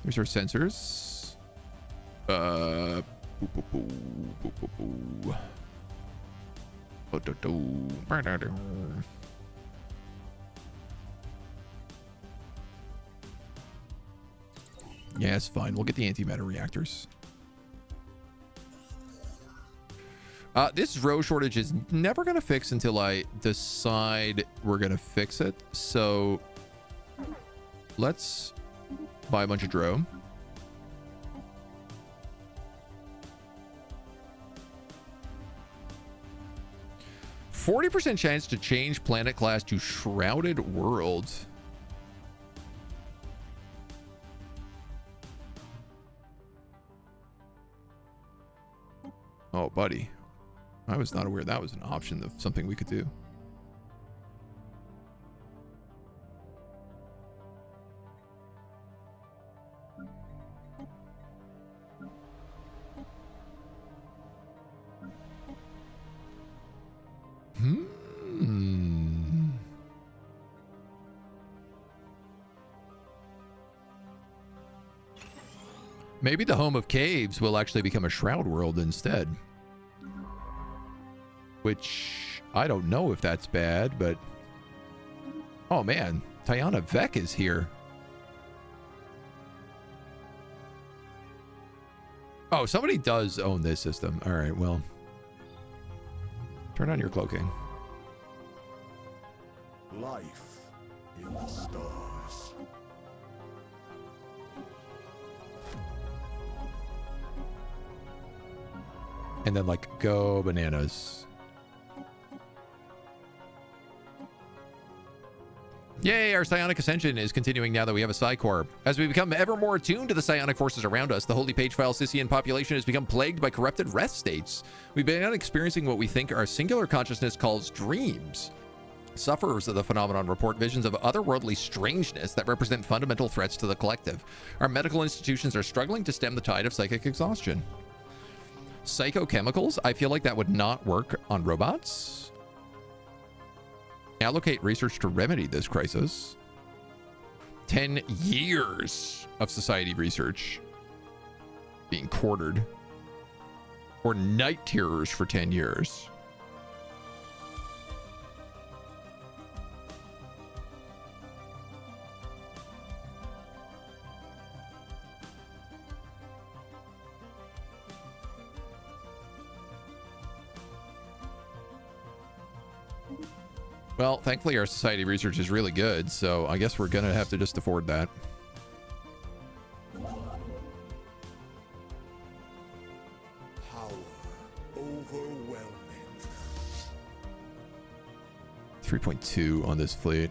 There's our sensors. Yeah, it's fine. We'll get the antimatter reactors. This row shortage is never going to fix until I decide we're going to fix it. So let's buy a bunch of drone. %40 chance to change planet class to shrouded world. Oh, buddy. I was not aware that was an option of something we could do. Maybe the home of caves will actually become a shroud world instead. Which, I don't know if that's bad, but... Oh man, Tiana Vec is here. Oh, somebody does own this system. Alright, well... Turn on your cloaking. Life in the stars. And then like go bananas. Yay, our psionic ascension is continuing now that we have a Psi-Corp. As we become ever more attuned to the psionic forces around us, the Holy Page-File Scythian population has become plagued by corrupted rest states. We've begun experiencing what we think our singular consciousness calls dreams. Sufferers of the phenomenon report visions of otherworldly strangeness that represent fundamental threats to the collective. Our medical institutions are struggling to stem the tide of psychic exhaustion. Psychochemicals? I feel like that would not work on robots. Allocate research to remedy this crisis. 10 years of society research being quartered. Or night terrors for 10 years. Well, thankfully our society research is really good, so I guess we're gonna have to just afford that. Power overwhelming. 3.2 on this fleet.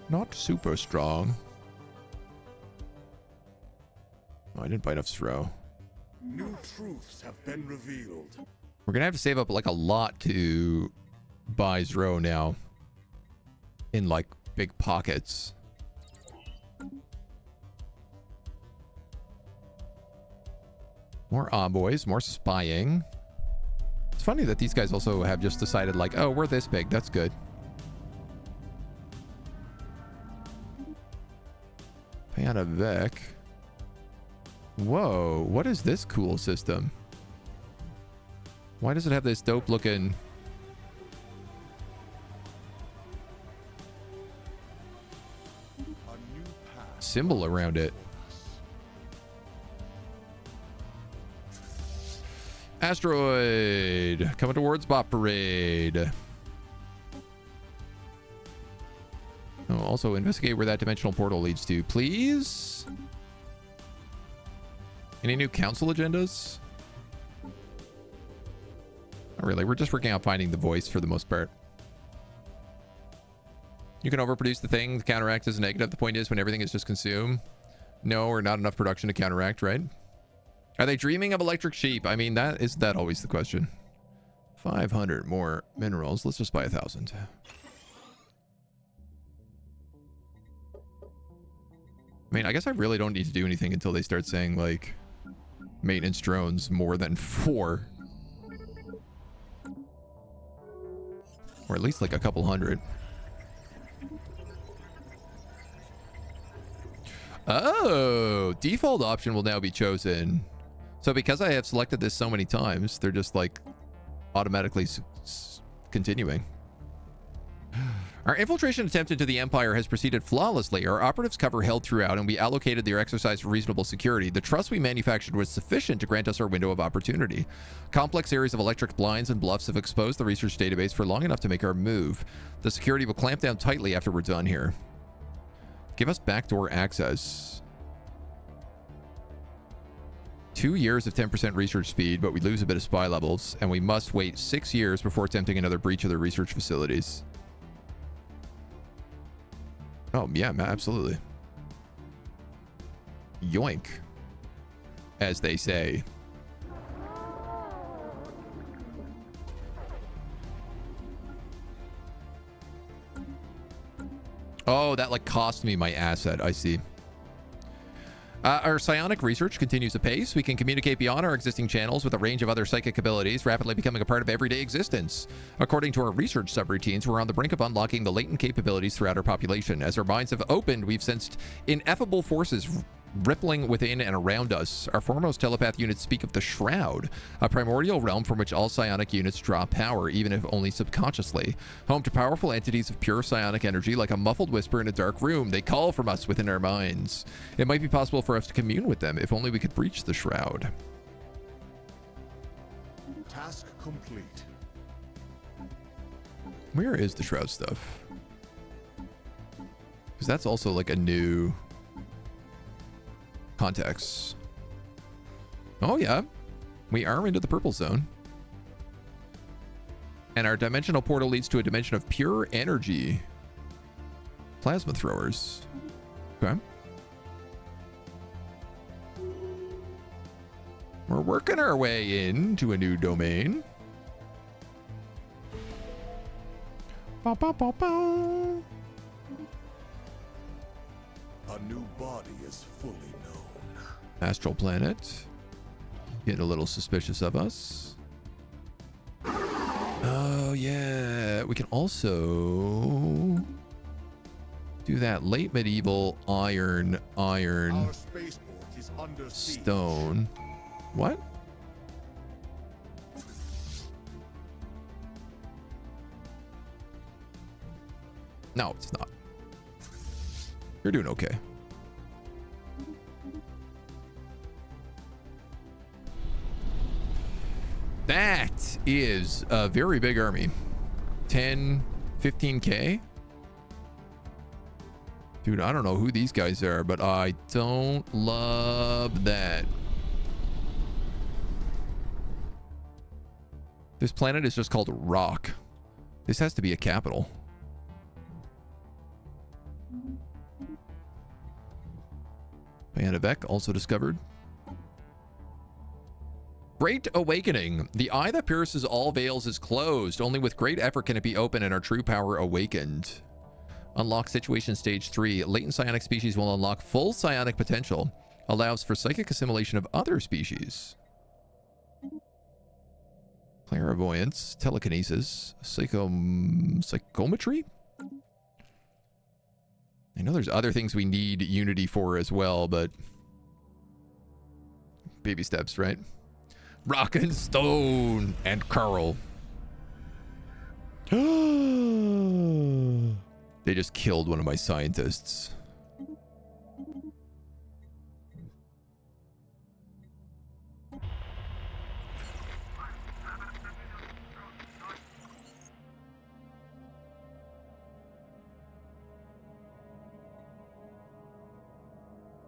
Not super strong. Oh, I didn't buy enough Shroud. New truths have been revealed. We're gonna have to save up like a lot to buy Zro now. In like big pockets. More envoys, more spying. It's funny that these guys also have just decided like, oh, we're this big, that's good. Piana Vec. Whoa, what is this cool system? Why does it have this dope looking symbol around it? Asteroid coming towards Bot Parade. Oh, also investigate where that dimensional portal leads to, please. Any new council agendas? Not really. We're just working on finding the voice for the most part. You can overproduce the thing. The counteract is negative. The point is when everything is just consumed. No, or not enough production to counteract, right? Are they dreaming of electric sheep? I mean, that is that always the question. 500 more minerals. Let's just buy 1,000. I mean, I guess I really don't need to do anything until they start saying, like, maintenance drones more than 4. Or at least, like, a couple hundred. Oh! Default option will now be chosen. So because I have selected this so many times, they're just, like, automatically continuing. Our infiltration attempt into the Empire has proceeded flawlessly. Our operatives' cover held throughout, and we allocated their exercise for reasonable security. The trust we manufactured was sufficient to grant us our window of opportunity. Complex areas of electric blinds and bluffs have exposed the research database for long enough to make our move. The security will clamp down tightly after we're done here. Give us backdoor access. 2 years of 10% research speed, but we lose a bit of spy levels, and we must wait 6 years before attempting another breach of their research facilities. Oh, yeah, absolutely. Yoink, as they say. Oh, that like cost me my asset. I see. Our psionic research continues apace. We can communicate beyond our existing channels with a range of other psychic abilities, rapidly becoming a part of everyday existence. According to our research subroutines, we're on the brink of unlocking the latent capabilities throughout our population. As our minds have opened, we've sensed ineffable forces rippling within and around us. Our foremost telepath units speak of the Shroud, a primordial realm from which all psionic units draw power, even if only subconsciously. Home to powerful entities of pure psionic energy, like a muffled whisper in a dark room, they call from us within our minds. It might be possible for us to commune with them if only we could breach the Shroud. Task complete. Where is the Shroud stuff? Because that's also like a new context. Oh yeah, we are into the purple zone. And our dimensional portal leads to a dimension of pure energy. Plasma throwers. Okay. We're working our way into a new domain. Ba, ba, ba, ba. A new body is fully known. Astral planet. Get a little suspicious of us. Oh yeah, we can also do that late medieval iron Our spaceport is under siege. stone. What? No, it's not. You're doing okay. That is a very big army. 10, 15K. Dude, I don't know who these guys are, but I don't love that. This planet is just called Rock. This has to be a capital. Panavec also discovered. Great Awakening. The eye that pierces all veils is closed. Only with great effort can it be opened and our true power awakened. Unlock situation stage 3. Latent psionic species will unlock full psionic potential. Allows for psychic assimilation of other species. Clairvoyance, telekinesis, psychometry. I know there's other things we need Unity for as well, but baby steps, right? Rock and stone and Carl. They just killed one of my scientists.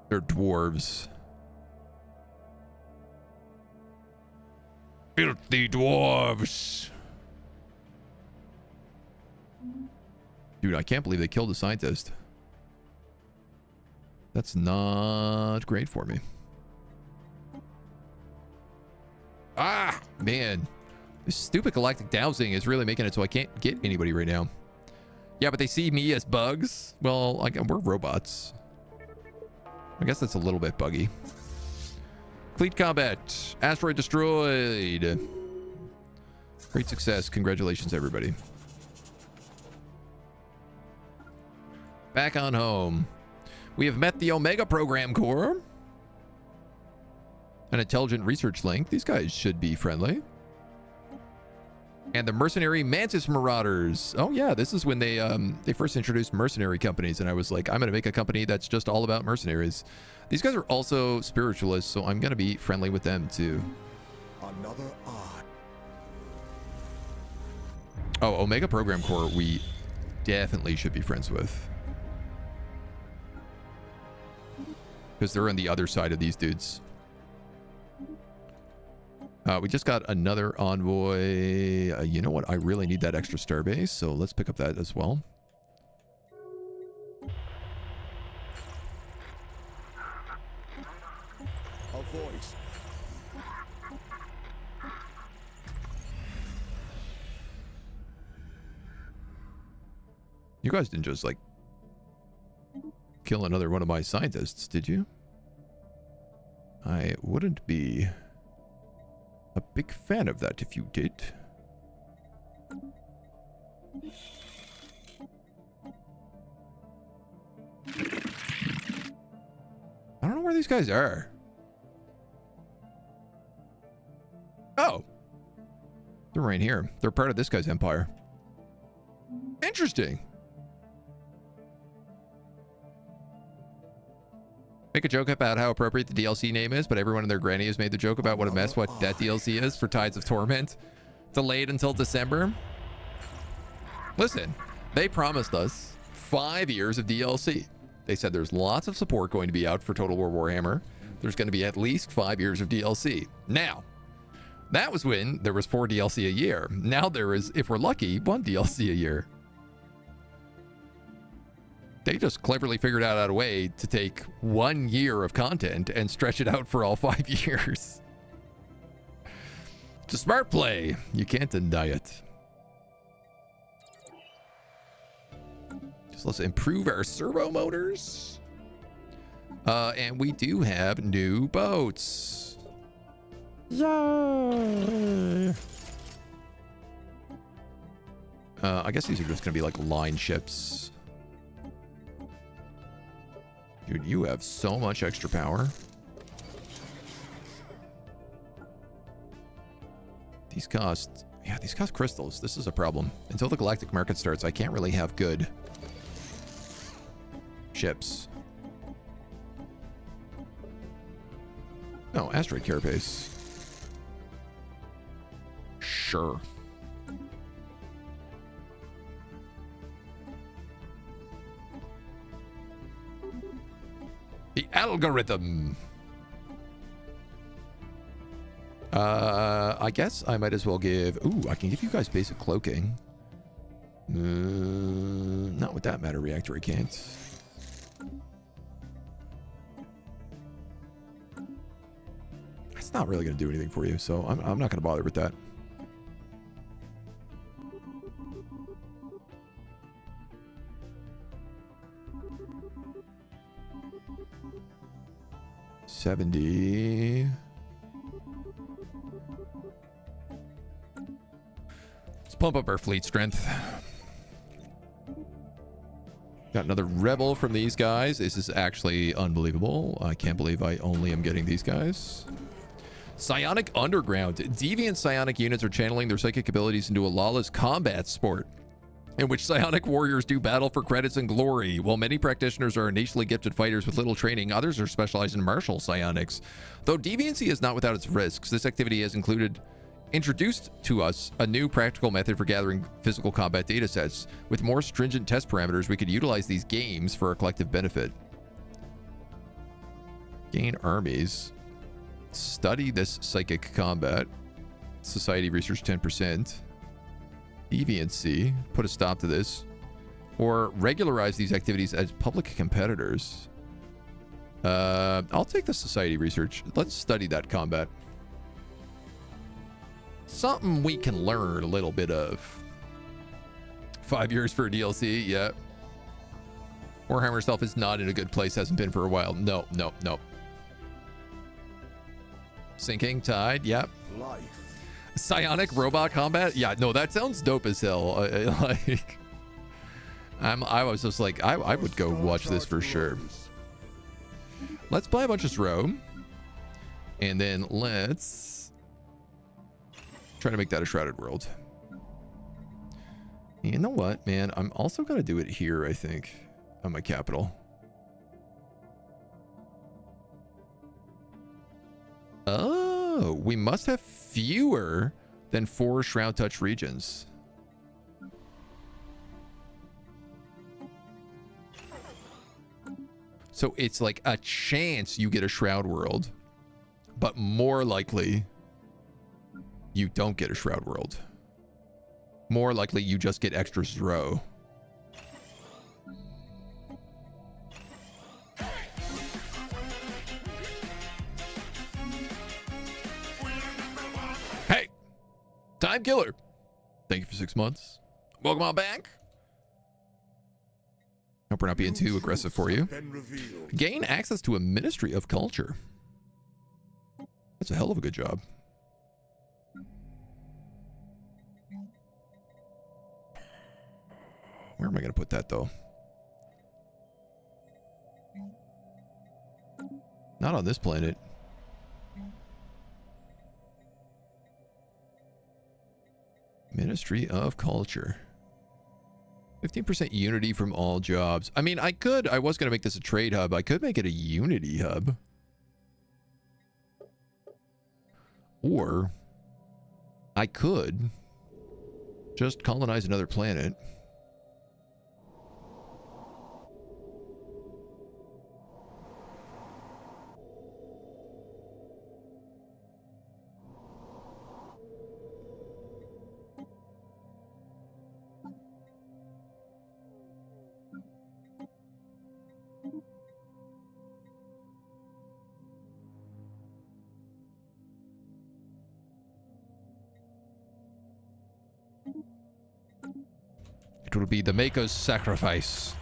They're dwarves. Filthy dwarves. Dude, I can't believe they killed a scientist. That's not great for me. Ah, man. This stupid galactic dowsing is really making it so I can't get anybody right now. Yeah, but they see me as bugs. Well, we're robots. I guess that's a little bit buggy. Fleet combat. Asteroid destroyed. Great success. Congratulations, everybody. Back on home. We have met the Omega Program Corps. An intelligent research link. These guys should be friendly. And the mercenary Mantis Marauders. Oh yeah, this is when they first introduced mercenary companies, and I was like, I'm gonna make a company that's just all about mercenaries. These guys are also spiritualists, so I'm gonna be friendly with them too. Another eye. Oh, Omega Program Corps, we definitely should be friends with. Because they're on the other side of these dudes. We just got another envoy. You know what? I really need that extra starbase, so let's pick up that as well. A voice. You guys didn't just, like, kill another one of my scientists, did you? I wouldn't be a big fan of that if you did. I don't know where these guys are. Oh. They're right here. They're part of this guy's empire. Interesting. Make a joke about how appropriate the DLC name is, but everyone and their granny has made the joke about what a mess what that DLC is for Tides of Torment. Delayed until December. Listen, they promised us 5 years of DLC. They said there's lots of support going to be out for Total War Warhammer. There's going to be at least 5 years of DLC. Now, that was when there was 4 DLC a year. Now there is, if we're lucky, 1 DLC a year. They just cleverly figured out a way to take 1 year of content and stretch it out for all 5 years. It's a smart play. You can't deny it. Just let's improve our servo motors. And we do have new boats. Yay! I guess these are just going to be like line ships. Dude, you have so much extra power. These cost crystals. This is a problem. Until the galactic market starts, I can't really have good ships. No, asteroid carapace. Sure. The algorithm. I guess I might as well give... Ooh, I can give you guys basic cloaking. Not with that matter reactor, I can't. It's not really going to do anything for you, so I'm not going to bother with that. $70. Let's pump up our fleet strength. Got another rebel from these guys. This is actually unbelievable. I can't believe I only am getting these guys. Psionic Underground. Deviant psionic units are channeling their psychic abilities into a lawless combat sport in which psionic warriors do battle for credits and glory. While many practitioners are innately gifted fighters with little training, others are specialized in martial psionics. Though deviancy is not without its risks, this activity has introduced to us a new practical method for gathering physical combat data sets. With more stringent test parameters, we could utilize these games for a collective benefit. Gain armies. Study this psychic combat. Society research 10%. Deviancy. Put a stop to this. Or regularize these activities as public competitors. I'll take the society research. Let's study that combat. Something we can learn a little bit of. 5 years for a DLC, yeah. Warhammer itself is not in a good place, hasn't been for a while. No. Sinking tide, yep. Life. Psionic robot combat, yeah. No, that sounds dope as hell. I was just like, I would go watch this for sure. Let's buy a bunch of Shroud, and then let's try to make that a shrouded world. You know what, man? I'm also gonna do it here, I think, on my capital. Oh, we must have fewer than 4 Shroud Touch regions. So it's like a chance you get a Shroud world, but more likely you don't get a Shroud world. More likely you just get extra Zro. Hey, Time Killer. Thank you for 6 months. Welcome on back. Hope we're not being too aggressive for you. Gain access to a Ministry of Culture. That's a hell of a good job. Where am I going to put that, though? Not on this planet. Ministry of Culture. 15% unity from all jobs. I mean, I was going to make this a trade hub. I could make it a unity hub. Or I could Just colonize another planet. It will be the Maker's sacrifice.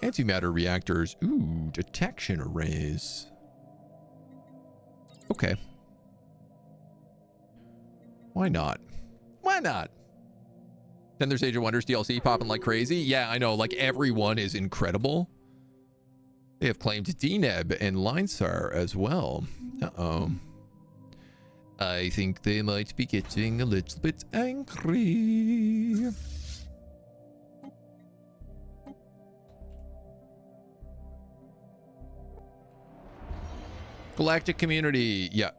Antimatter reactors. Ooh, detection arrays. Okay. Why not? Why not? Then there's Age of Wonders DLC popping like crazy. Yeah, I know. Like, everyone is incredible. They have claimed DNEB and Linesar as well. Uh-oh. I think they might be getting a little bit angry. Galactic community. Yeah.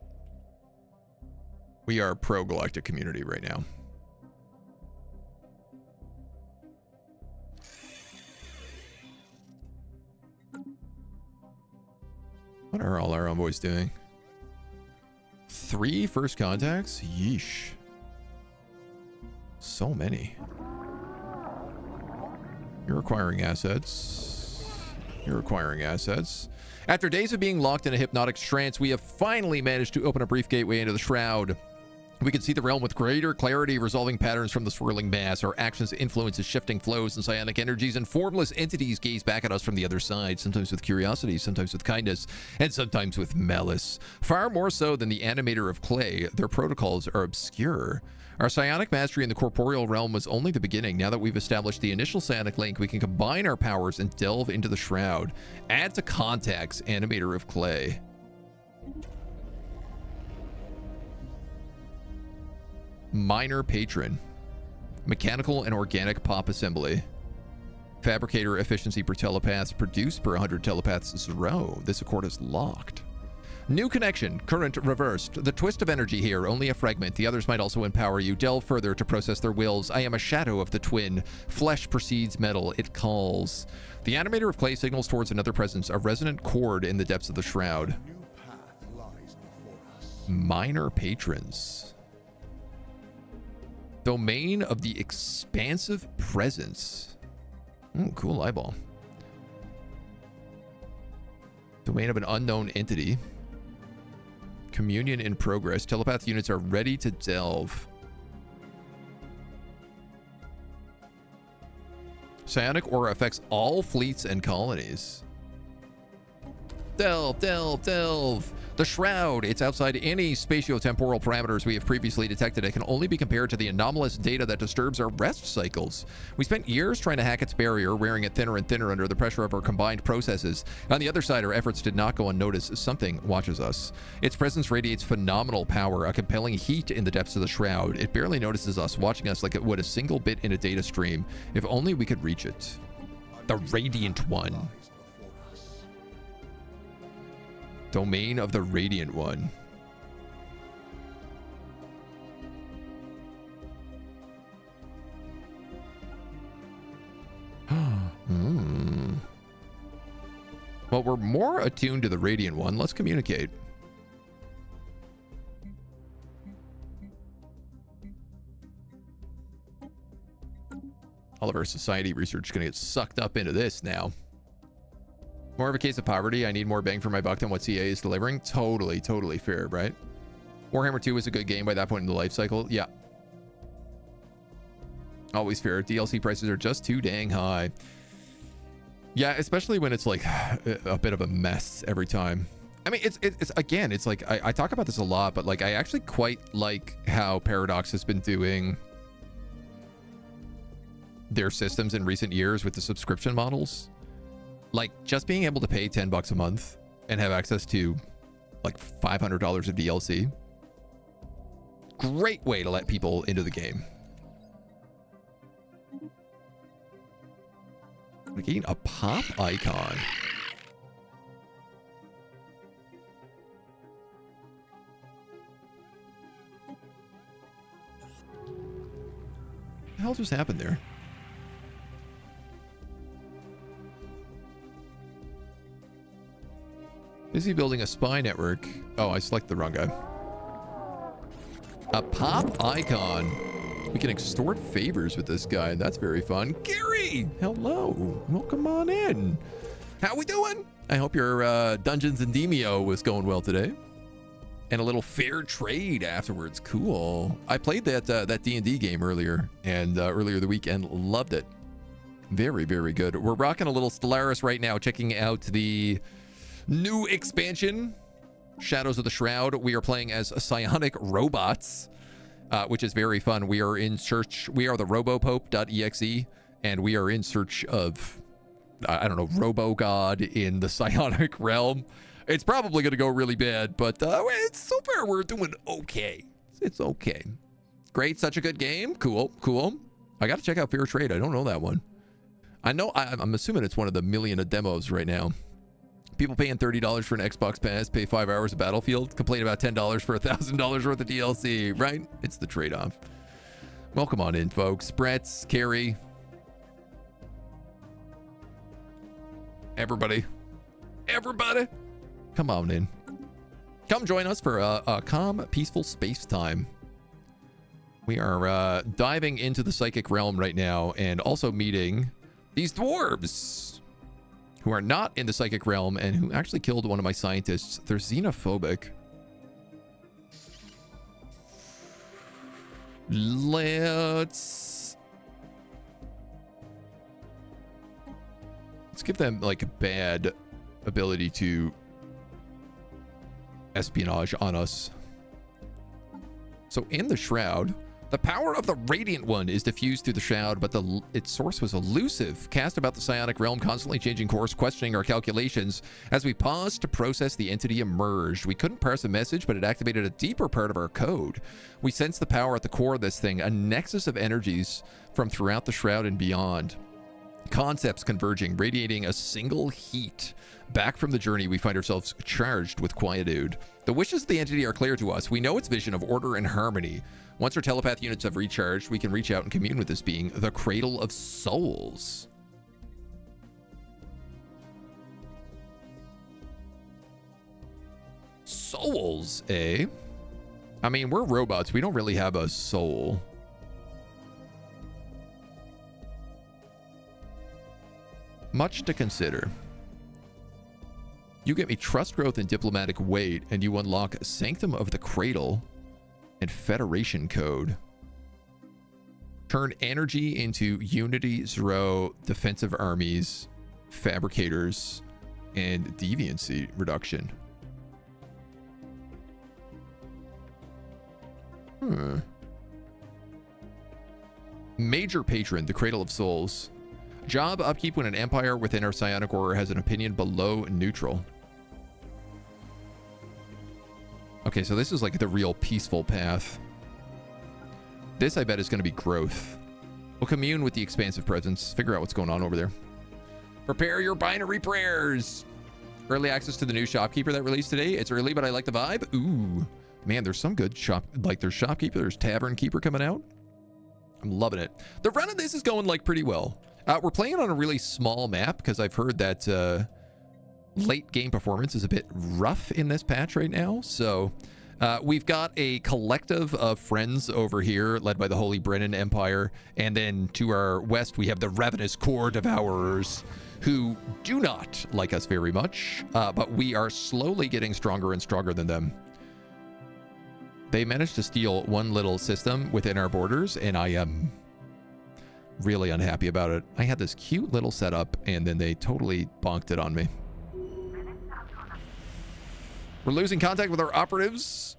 We are pro-galactic community right now. What are all our envoys doing? 3 first contacts? Yeesh. So many. You're acquiring assets. You're acquiring assets. After days of being locked in a hypnotic trance, we have finally managed to open a brief gateway into the Shroud. We can see the realm with greater clarity, resolving patterns from the swirling mass. Our actions influence shifting flows and psionic energies, and formless entities gaze back at us from the other side, sometimes with curiosity, sometimes with kindness, and sometimes with malice. Far more so than the animator of clay, their protocols are obscure. Our psionic mastery in the corporeal realm was only the beginning. Now that we've established the initial psionic link, we can combine our powers and delve into the Shroud. Add to contacts, animator of clay. Minor patron. Mechanical and organic pop assembly. Fabricator efficiency per telepaths produced per 100 telepaths 0. This accord is locked. New connection. Current reversed. The twist of energy here, only a fragment. The others might also empower you. Delve further to process their wills. I am a shadow of the twin. Flesh precedes metal. It calls. The animator of clay signals towards another presence, a resonant chord in the depths of the Shroud. A new path lies before us. Minor patrons. Domain of the expansive presence. Ooh, cool eyeball. Domain of an unknown entity. Communion in progress. Telepath units are ready to delve. Psionic aura affects all fleets and colonies. Delve, delve, delve. The Shroud. It's outside any spatio-temporal parameters we have previously detected. It can only be compared to the anomalous data that disturbs our rest cycles. We spent years trying to hack its barrier, wearing it thinner and thinner under the pressure of our combined processes. On the other side, our efforts did not go unnoticed. Something watches us. Its presence radiates phenomenal power, a compelling heat in the depths of the Shroud. It barely notices us, watching us like it would a single bit in a data stream. If only we could reach it. The Radiant One. Domain of the Radiant One. Well, we're more attuned to the Radiant One. Let's communicate. All of our society research is going to get sucked up into this now. More of a case of poverty. I need more bang for my buck than what CA is delivering. Totally, totally fair, right? Warhammer 2 was a good game by that point in the life cycle. Yeah. Always fair. DLC prices are just too dang high. Yeah, especially when it's like a bit of a mess every time. I mean, it's again, it's like, I talk about this a lot, but like, I actually quite like how Paradox has been doing their systems in recent years with the subscription models. Like, just being able to pay $10 a month and have access to like $500 of DLC. Great way to let people into the game. We're getting a pop icon. hell just happened there? Is he building a spy network? Oh, I selected the wrong guy. A pop icon. We can extort favors with this guy. That's very fun. Gary, hello. Welcome on in. How we doing? I hope your Dungeons and Demio was going well today. And a little fair trade afterwards. Cool. I played that D&D game earlier the weekend. Loved it. Very, very good. We're rocking a little Stellaris right now, checking out the new expansion, Shadows of the Shroud. We are playing as psionic robots, which is very fun. We are in search. We are the robopope.exe, and we are in search of, I don't know, robo-god in the psionic realm. It's probably going to go really bad, but so far we're doing okay. It's okay. Great. Such a good game. Cool. Cool. I got to check out Fair Trade. I don't know that one. I know. I'm assuming it's one of the million of demos right now. People paying $30 for an Xbox Pass, pay 5 hours of Battlefield, complain about $10 for $1,000 worth of DLC, right? It's the trade-off. Welcome on in, folks. Bretts, Carrie. Everybody. Everybody. Come on in. Come join us for a calm, peaceful space time. We are diving into the psychic realm right now and also meeting these dwarves who are not in the psychic realm and who actually killed one of my scientists. They're xenophobic. Let's give them like a bad ability to espionage on us. So in the Shroud, the power of the Radiant One is diffused through the Shroud, but its source was elusive. Cast about the psionic realm, constantly changing course, questioning our calculations. As we paused to process, the entity emerged. We couldn't parse a message, but it activated a deeper part of our code. We sensed the power at the core of this thing, a nexus of energies from throughout the Shroud and beyond. Concepts converging, radiating a single heat. Back from the journey, we find ourselves charged with quietude. The wishes of the entity are clear to us. We know its vision of order and harmony. Once our telepath units have recharged, we can reach out and commune with this being, the Cradle of Souls. Souls, eh? I mean, we're robots. We don't really have a soul. Much to consider. You get me trust growth and diplomatic weight, and you unlock Sanctum of the Cradle and Federation Code. Turn energy into Unity, Zero, Defensive Armies, Fabricators, and Deviancy Reduction. Major Patron, the Cradle of Souls. Job upkeep when an empire within our psionic order has an opinion below neutral. Okay, so this is like the real peaceful path. This, I bet, is going to be growth. We'll commune with the expansive presence, figure out what's going on over there. Prepare your binary prayers. Early access to the new shopkeeper that released today. It's early, but I like the vibe. Ooh, man, there's some good shop. Like there's shopkeeper, there's tavern keeper coming out. I'm loving it. The run of this is going like pretty well. We're playing on a really small map because I've heard that late game performance is a bit rough in this patch right now. So we've got a collective of friends over here led by the Holy Brennan Empire. And then to our west, we have the Ravenous Core Devourers who do not like us very much. But we are slowly getting stronger and stronger than them. They managed to steal one little system within our borders, and I am really unhappy about it. I had this cute little setup, and then they totally bonked it on me. We're losing contact with our operatives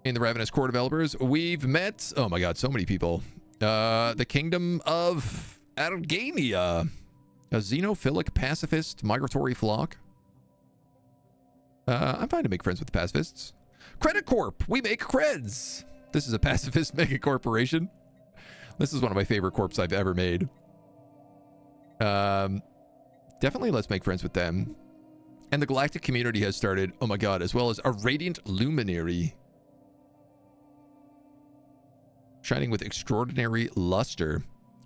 in the Ravenous Core Developers. We've met, oh my god, so many people. The Kingdom of Argania, a xenophilic pacifist migratory flock. I'm fine to make friends with the pacifists. Credit Corp, we make creds. This is a pacifist mega corporation. This is one of my favorite corps I've ever made. Definitely let's make friends with them. And the galactic community has started, oh my god, as well as a radiant luminary. Shining with extraordinary luster.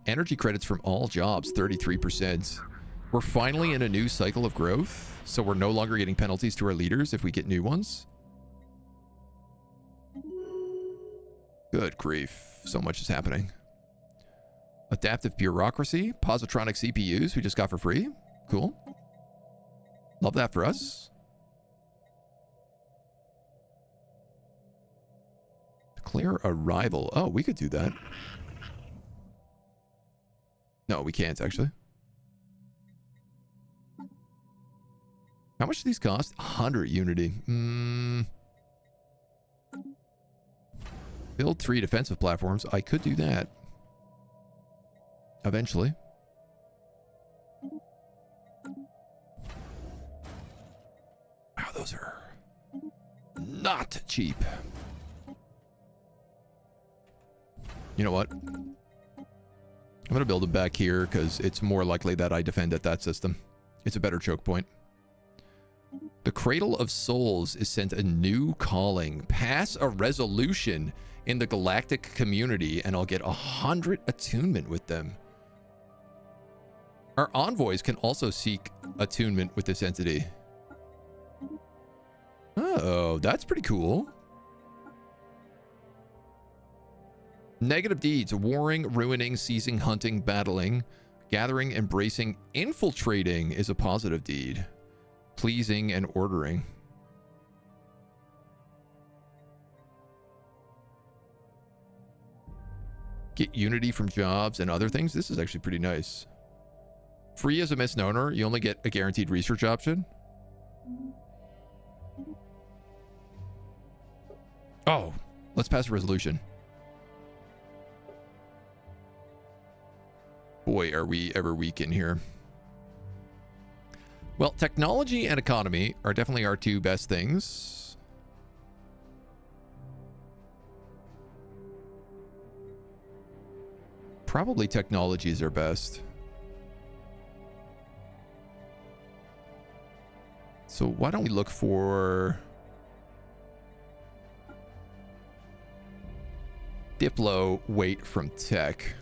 Energy credits from all jobs, 33%. We're finally in a new cycle of growth, so we're no longer getting penalties to our leaders if we get new ones. Good grief. So much is happening. Adaptive bureaucracy. Positronic CPUs we just got for free. Cool. Love that for us. Declare arrival. Oh, we could do that. No, we can't, actually. How much do these cost? 100 Unity. Build 3 defensive platforms. I could do that. Eventually. Wow, those are not cheap. You know what? I'm going to build it back here because it's more likely that I defend at that system. It's a better choke point. The Cradle of Souls is sent a new calling. Pass a resolution in the galactic community and I'll get 100 attunement with them. Our envoys can also seek attunement with this entity. Oh, that's pretty cool. Negative deeds: warring, ruining, seizing, hunting, battling, gathering, embracing, infiltrating is a positive deed. Pleasing and ordering. Get unity from jobs and other things. This is actually pretty nice. Free as a misnomer. You only get a guaranteed research option. Oh, let's pass a resolution. Boy, are we ever weak in here. Well, technology and economy are definitely our two best things. Probably technology is our best. So why don't we look for Diplo weight from tech?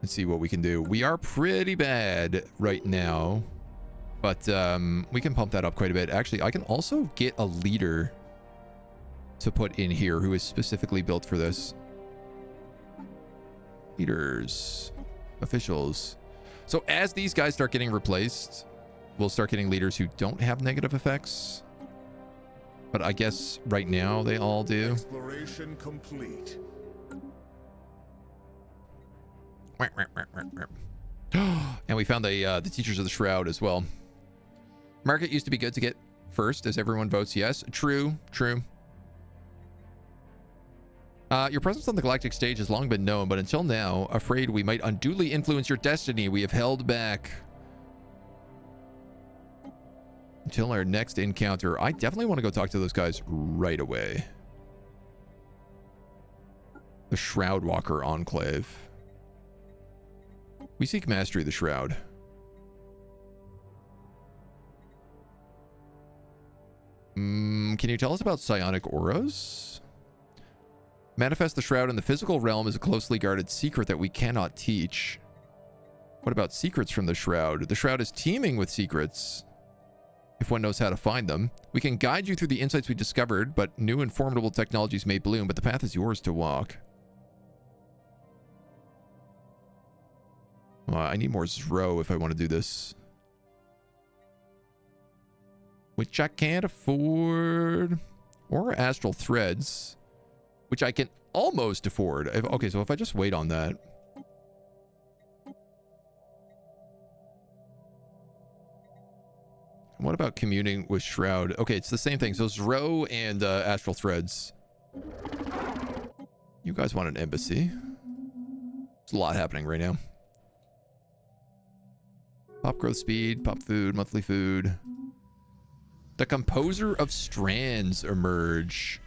Let's see what we can do. We are pretty bad right now, but we can pump that up quite a bit. Actually, I can also get a leader to put in here who is specifically built for this. Leaders, officials. So as these guys start getting replaced, we'll start getting leaders who don't have negative effects. But I guess right now they all do. Exploration complete. And we found the teachers of the Shroud as well. Market used to be good to get first, as everyone votes yes. True, true. Your presence on the galactic stage has long been known, but until now, afraid we might unduly influence your destiny, we have held back. Until our next encounter. I definitely want to go talk to those guys right away. The Shroud Walker Enclave. We seek mastery of the Shroud. Can you tell us about psionic auras? Manifest the Shroud in the physical realm is a closely guarded secret that we cannot teach. What about secrets from the Shroud? The Shroud is teeming with secrets. If one knows how to find them. We can guide you through the insights we discovered, but new and formidable technologies may bloom, but the path is yours to walk. I need more Zro if I want to do this. Which I can't afford. Or astral threads. Which I can almost afford. Okay, so if I just wait on that. What about communing with Shroud? Okay, it's the same thing. So Zro and astral threads. You guys want an embassy. There's a lot happening right now. Pop growth speed, pop food, monthly food. The composer of Strands emerge.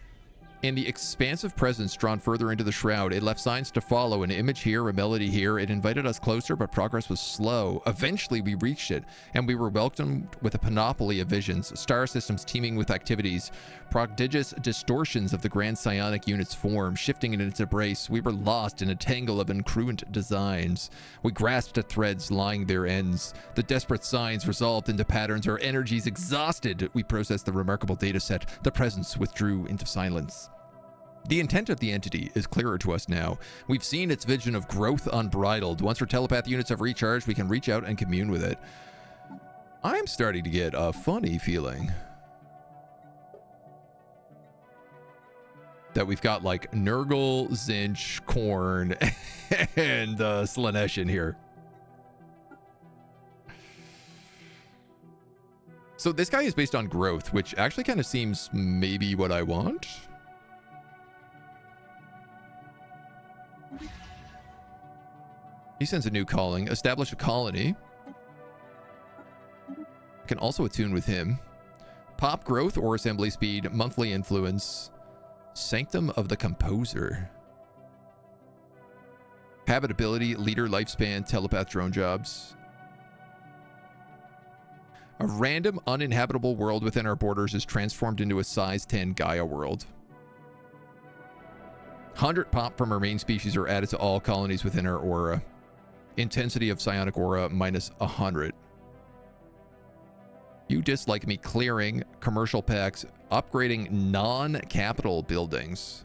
In the expansive presence drawn further into the shroud, it left signs to follow, an image here, a melody here. It invited us closer, but progress was slow. Eventually, we reached it, and we were welcomed with a panoply of visions, star systems teeming with activities, prodigious distortions of the grand psionic unit's form, shifting in its embrace. We were lost in a tangle of incongruent designs. We grasped at threads lying their ends. The desperate signs resolved into patterns. Our energies exhausted. We processed the remarkable data set. The presence withdrew into silence. The intent of the entity is clearer to us now. We've seen its vision of growth unbridled. Once our telepath units have recharged, we can reach out and commune with it. I'm starting to get a funny feeling that we've got like Nurgle, Zinch, Korn, and Slanesh in here. So this guy is based on growth, which actually kind of seems maybe what I want. He sends a new calling. Establish a colony. Can also attune with him. Pop growth or assembly speed. Monthly influence. Sanctum of the Composer. Habitability. Leader lifespan. Telepath drone jobs. A random uninhabitable world within our borders is transformed into a size 10 Gaia world. 100 pop from our main species are added to all colonies within our aura. Intensity of psionic aura minus 100. You dislike me clearing commercial packs, upgrading non-capital buildings,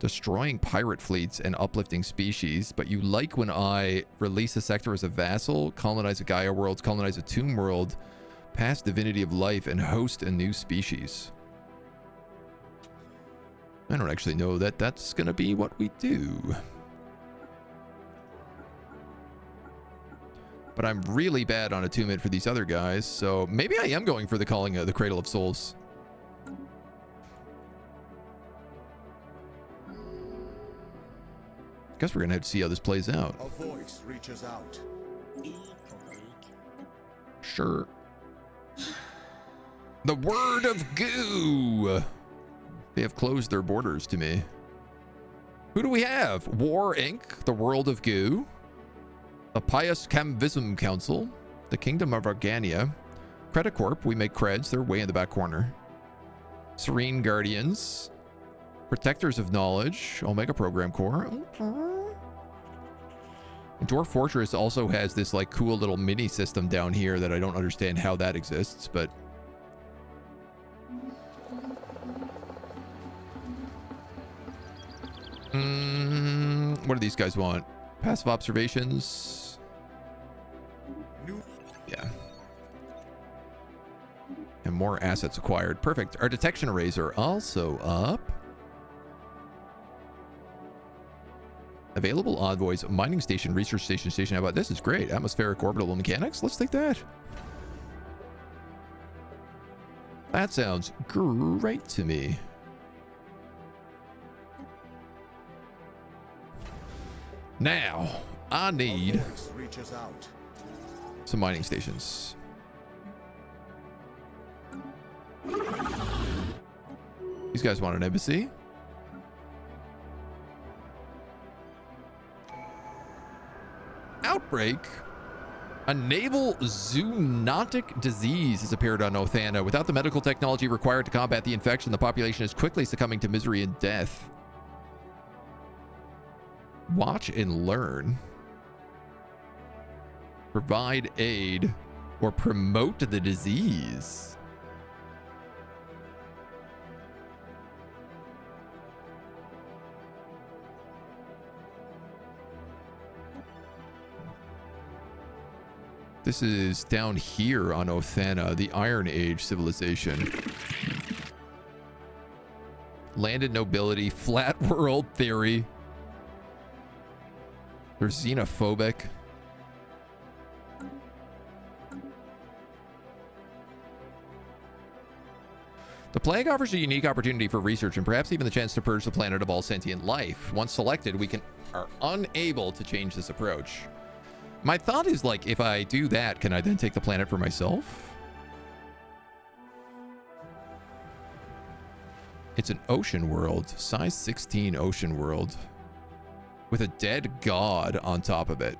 destroying pirate fleets and uplifting species, but you like when I release a sector as a vassal, colonize a Gaia world, colonize a tomb world, pass divinity of life, and host a new species. I don't actually know that that's going to be what we do. But I'm really bad on attunement for these other guys, so maybe I am going for the calling of the Cradle of Souls. Guess we're gonna have to see how this plays out. A voice reaches out. Sure. The word of goo. They have closed their borders to me. Who do we have? War Inc., the world of goo. The Pious Camvism Council, the Kingdom of Organia, Credicorp, we make creds, they're way in the back corner. Serene Guardians, Protectors of Knowledge, Omega Program Corps. Dwarf Fortress also has this like cool little mini system down here that I don't understand how that exists, but what do these guys want? Passive observations. Yeah. And more assets acquired. Perfect. Our detection arrays are also up. Available envoys, mining station, research station, station. How about this? Is great. Atmospheric orbital mechanics. Let's take that. That sounds great to me. Now, I need some mining stations. These guys want an embassy. Outbreak. A naval zoonotic disease has appeared on Othana. Without the medical technology required to combat the infection, the population is quickly succumbing to misery and death. Watch and learn. Provide aid or promote the disease. This is down here on Othana, the Iron Age civilization. Landed nobility, flat world theory. They're xenophobic. The plague offers a unique opportunity for research and perhaps even the chance to purge the planet of all sentient life. Once selected, we are unable to change this approach. My thought is, like, if I do that, can I then take the planet for myself? It's an ocean world. Size 16 ocean world. With a dead god on top of it.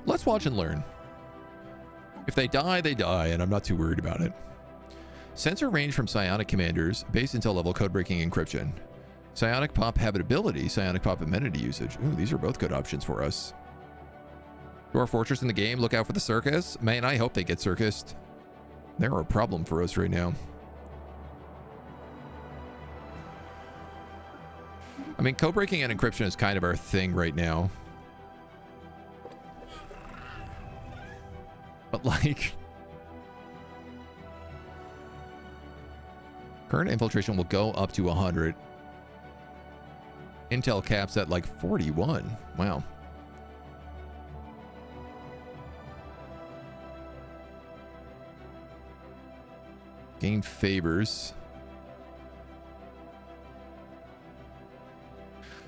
Let's watch and learn. If they die, they die, and I'm not too worried about it. Sensor range from psionic commanders, base intel level, code-breaking encryption. Psionic pop habitability, psionic pop amenity usage. Ooh, these are both good options for us. Dwarf Fortress in the game, look out for the circus. Man, I hope they get circused. They're a problem for us right now. I mean, code-breaking and encryption is kind of our thing right now. But like... Current infiltration will go up to 100. Intel caps at like 41. Wow. Gain favors.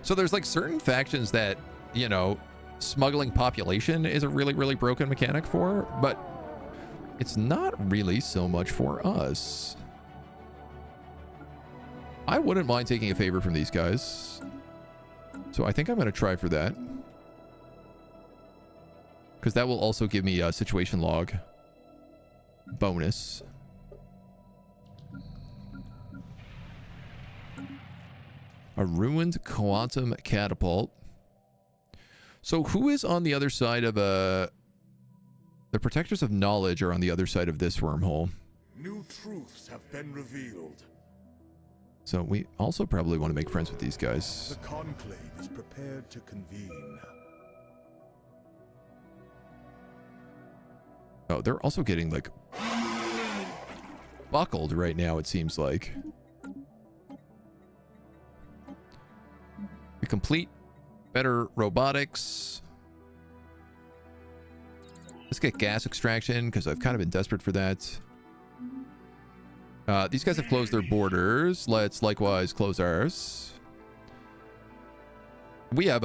So there's like certain factions that, you know, smuggling population is a really, really broken mechanic for, but it's not really so much for us. I wouldn't mind taking a favor from these guys. So I think I'm going to try for that. Because that will also give me a situation log bonus. A ruined quantum catapult. So who is on the other side of the protectors of knowledge are on the other side of this wormhole. New truths have been revealed. So we also probably want to make friends with these guys. The conclave is prepared to convene. Oh, they're also getting like buckled right now, it seems like. We complete better robotics. Let's get gas extraction because I've kind of been desperate for that. These guys have closed their borders. Let's likewise close ours. We have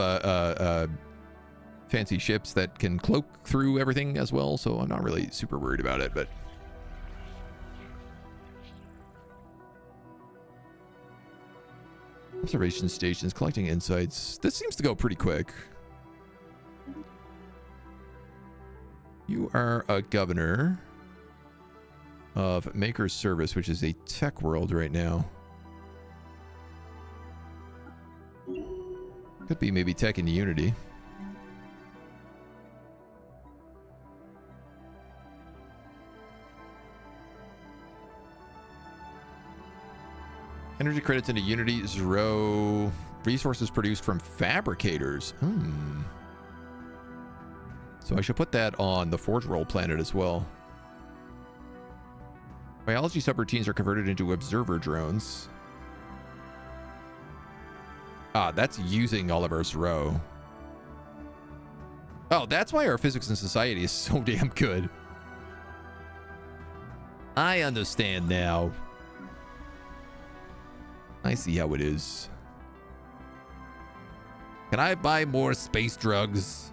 fancy ships that can cloak through everything as well, so I'm not really super worried about it, but... Observation stations, collecting insights. This seems to go pretty quick. You are a governor of Maker's Service, which is a tech world right now. Could be maybe tech and Unity. Energy credits into Unity, 0. Resources produced from fabricators. So I should put that on the Forge Roll planet as well. Biology subroutines are converted into observer drones. Ah, that's using all of our Zero. Oh, that's why our physics and society is so damn good. I understand now. I see how it is. Can I buy more space drugs?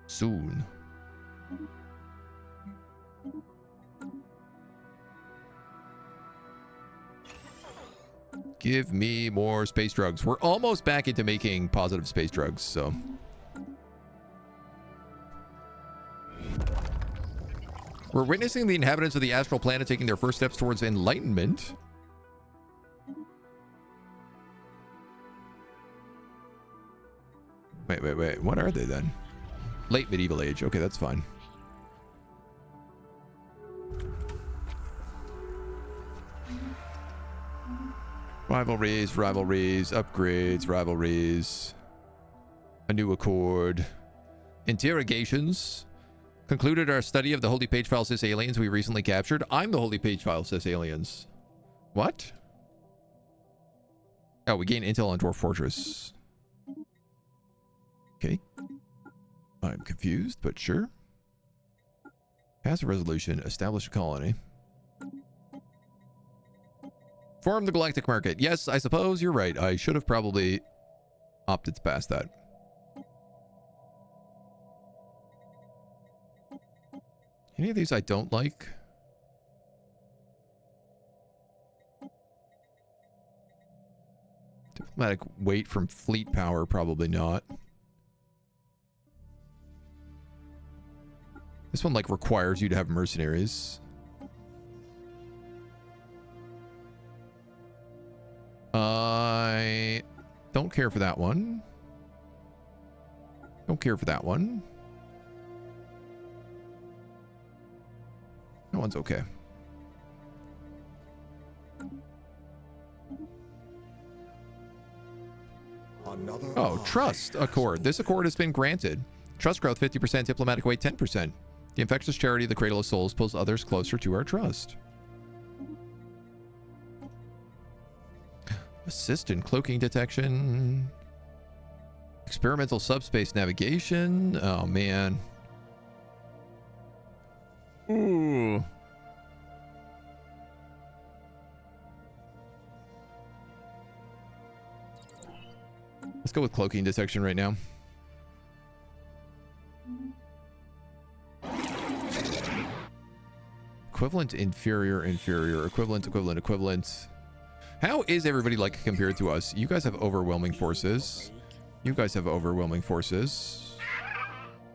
Soon. Give me more space drugs. We're almost back into making positive space drugs, so... We're witnessing the inhabitants of the astral planet taking their first steps towards enlightenment. Wait. What are they then? Late medieval age. Okay, that's fine. Rivalries, upgrades, rivalries. A new accord. Interrogations. Concluded our study of the Holy Page File Cis aliens we recently captured. I'm the Holy Page File Cis aliens. What? Oh, we gain intel on Dwarf Fortress. Okay. I'm confused, but sure. Passive resolution. Establish a colony. Form the galactic market. Yes, I suppose you're right. I should have probably opted past that. Any of these I don't like? Diplomatic weight from fleet power, probably not. This one, like, requires you to have mercenaries. I don't care for that one. Don't care for that one. That one's okay. Oh, trust accord. This accord has been granted. Trust growth 50%, diplomatic weight 10%. The infectious charity of the Cradle of Souls pulls others closer to our trust. Assist in cloaking detection. Experimental subspace navigation. Oh, man. Ooh. Let's go with cloaking detection right now. Equivalent, inferior, inferior, equivalent, equivalent, equivalent. How is everybody like compared to us? You guys have overwhelming forces. You guys have overwhelming forces.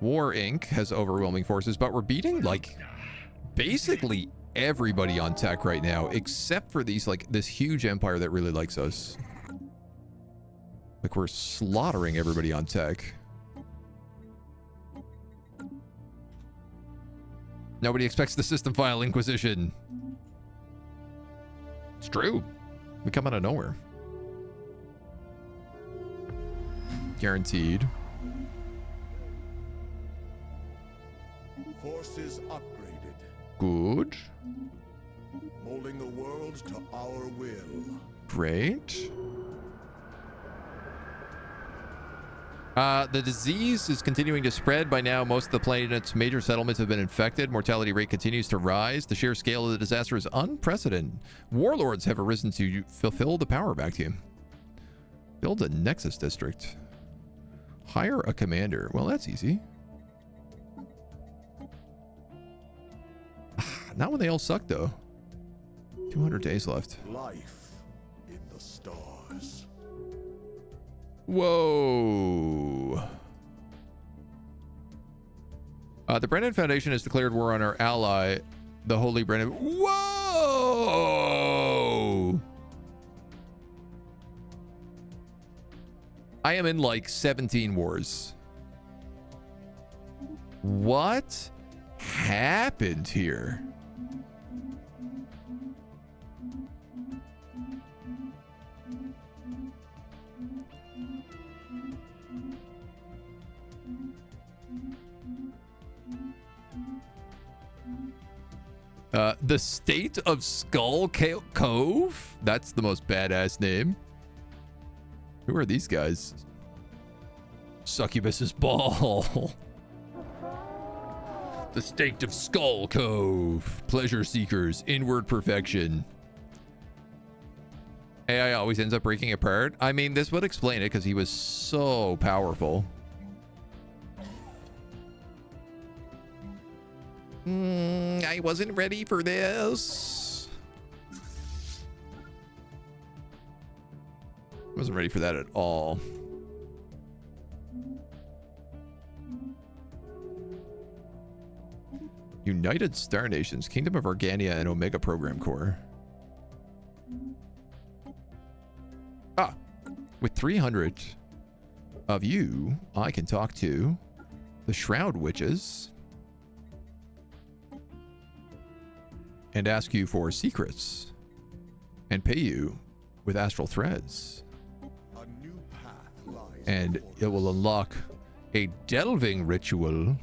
War Inc. has overwhelming forces, but we're beating like basically everybody on tech right now, except for these like this huge empire that really likes us. Like we're slaughtering everybody on tech. Nobody expects the system file inquisition. It's true. We come out of nowhere. Guaranteed. Forces upgraded. Good. Molding the world to our will. Great. The disease is continuing to spread. By now, most of the planet's major settlements have been infected. Mortality rate continues to rise. The sheer scale of the disaster is unprecedented. Warlords have arisen to fulfill the power vacuum. Build a Nexus district. Hire a commander. Well, that's easy. Not when they all suck, though. 200 days left. Life in the stars. Whoa. The Brennan Foundation has declared war on our ally, the Holy Brennan. Whoa! I am in like 17 wars. What happened here? The State of Skull Cove? That's the most badass name. Who are these guys? Succubus's ball. The State of Skull Cove. Pleasure seekers. Inward perfection. AI always ends up breaking apart. I mean, this would explain it because he was so powerful. I wasn't ready for this. Wasn't ready for that at all. United Star Nations, Kingdom of Organia, and Omega Program Corps. Ah, with 300 of you, I can talk to the Shroud Witches and ask you for secrets and pay you with astral threads. A new path lies And before it will unlock a delving ritual.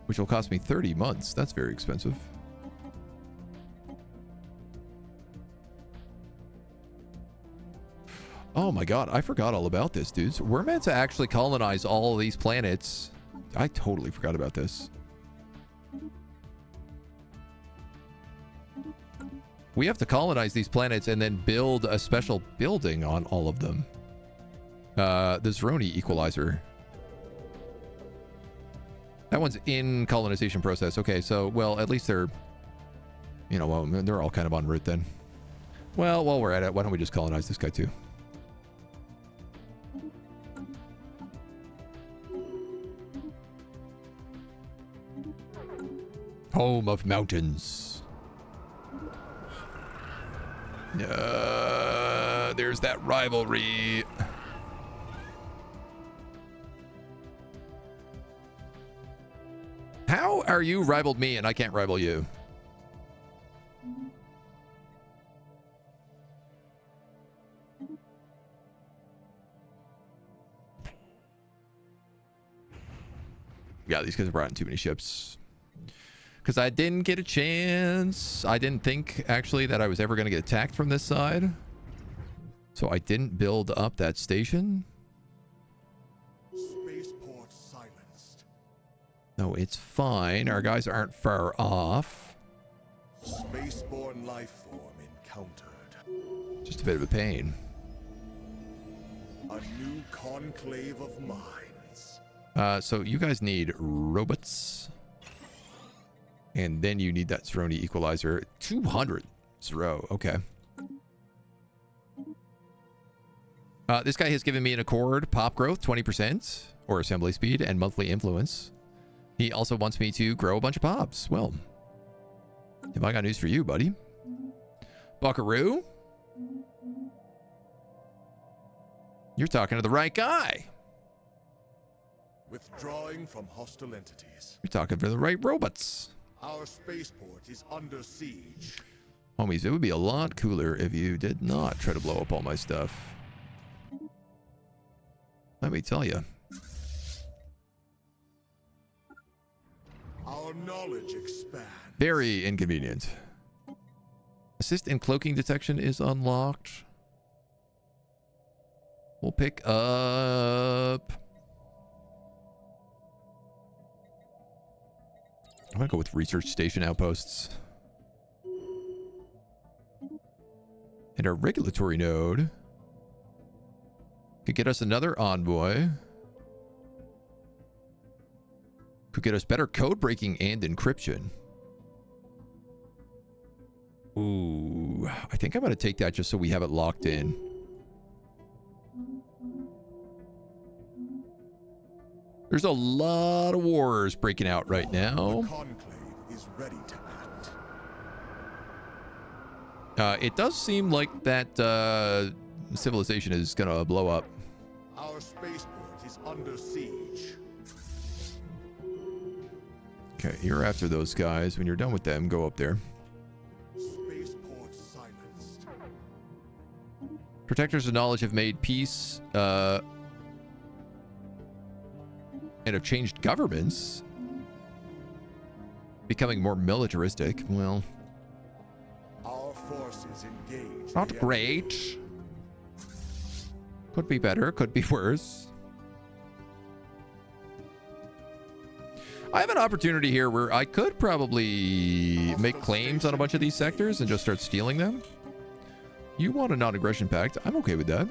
Which will cost me 30 months. That's very expensive. Oh my god, I forgot all about this, dudes. We're meant to actually colonize all of these planets. I totally forgot about this. We have to colonize these planets and then build a special building on all of them. The Zeroni equalizer. That one's in colonization process. Okay, so, well, at least they're, you know, well, they're all kind of en route then. Well, while we're at it, why don't we just colonize this guy too? Home of mountains. There's that rivalry. How are you rivaled me and I can't rival you? Yeah, these guys brought in too many ships. Because I didn't get a chance. I didn't think, actually, that I was ever going to get attacked from this side. So I didn't build up that station. Spaceport silenced. No, it's fine. Our guys aren't far off. Spaceborne life form encountered. Just a bit of a pain. A new conclave of minds. So you guys need robots. And then you need that Zeroni equalizer. 200 Zero. Okay. This guy has given me an Accord pop growth, 20%, or assembly speed, and monthly influence. He also wants me to grow a bunch of pops. Well, have I got news for you, buddy? Buckaroo? You're talking to the right guy. Withdrawing from hostile entities. You're talking to the right robots. Our spaceport is under siege. Homies, it would be a lot cooler if you did not try to blow up all my stuff. Let me tell you. Our knowledge expands. Very inconvenient. Assist in cloaking detection is unlocked. We'll pick up... I'm gonna go with research station outposts. And our regulatory node could get us another envoy. Could get us better code breaking and encryption. Ooh, I think I'm gonna take that just so we have it locked in. There's a lot of wars breaking out right now. The conclave is ready to act. It does seem like that civilization is gonna blow up. Our spaceport is under siege. Okay, you're after those guys. When you're done with them, go up there. Spaceport silenced. Protectors of knowledge have made peace and have changed governments, becoming more militaristic. Well, Our forces engage. not great. Could be better, could be worse. I have an opportunity here where I could probably make claims on a bunch of these sectors and just start stealing them. You want a non-aggression pact? I'm okay with that.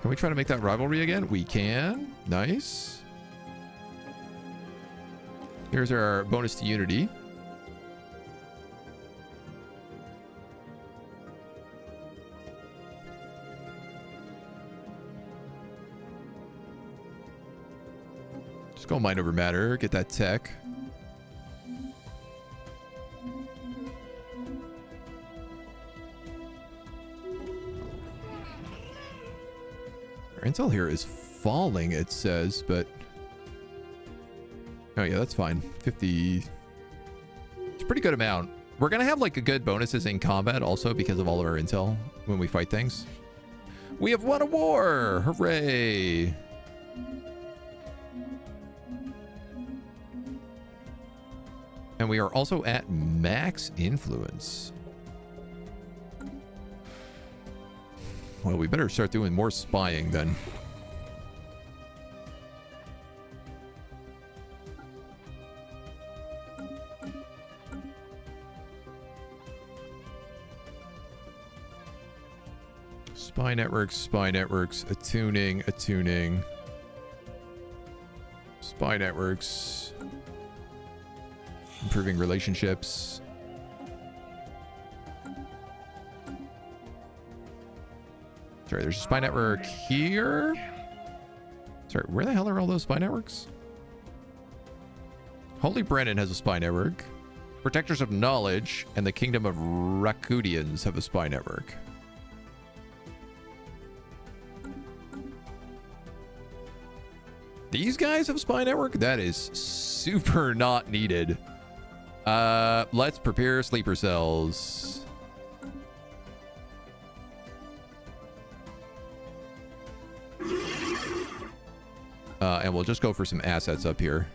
Can we try to make that rivalry again? We can. Nice. Here's our bonus to unity. Just go mind over matter. Get that tech. Our intel here is falling, it says, but... Oh yeah, that's fine. 50... It's a pretty good amount. We're gonna have like a good bonuses in combat also because of all of our intel when we fight things. We have won a war! Hooray! And we are also at max influence. Well, we better start doing more spying then. Spy networks, attuning. Spy networks. Improving relationships. Sorry, there's a spy network here. Sorry, where the hell are all those spy networks? Holy Brennan has a spy network. Protectors of Knowledge and the Kingdom of Rakudians have a spy network. These guys have a spy network? That is super not needed. Let's prepare sleeper cells. And we'll just go for some assets up here.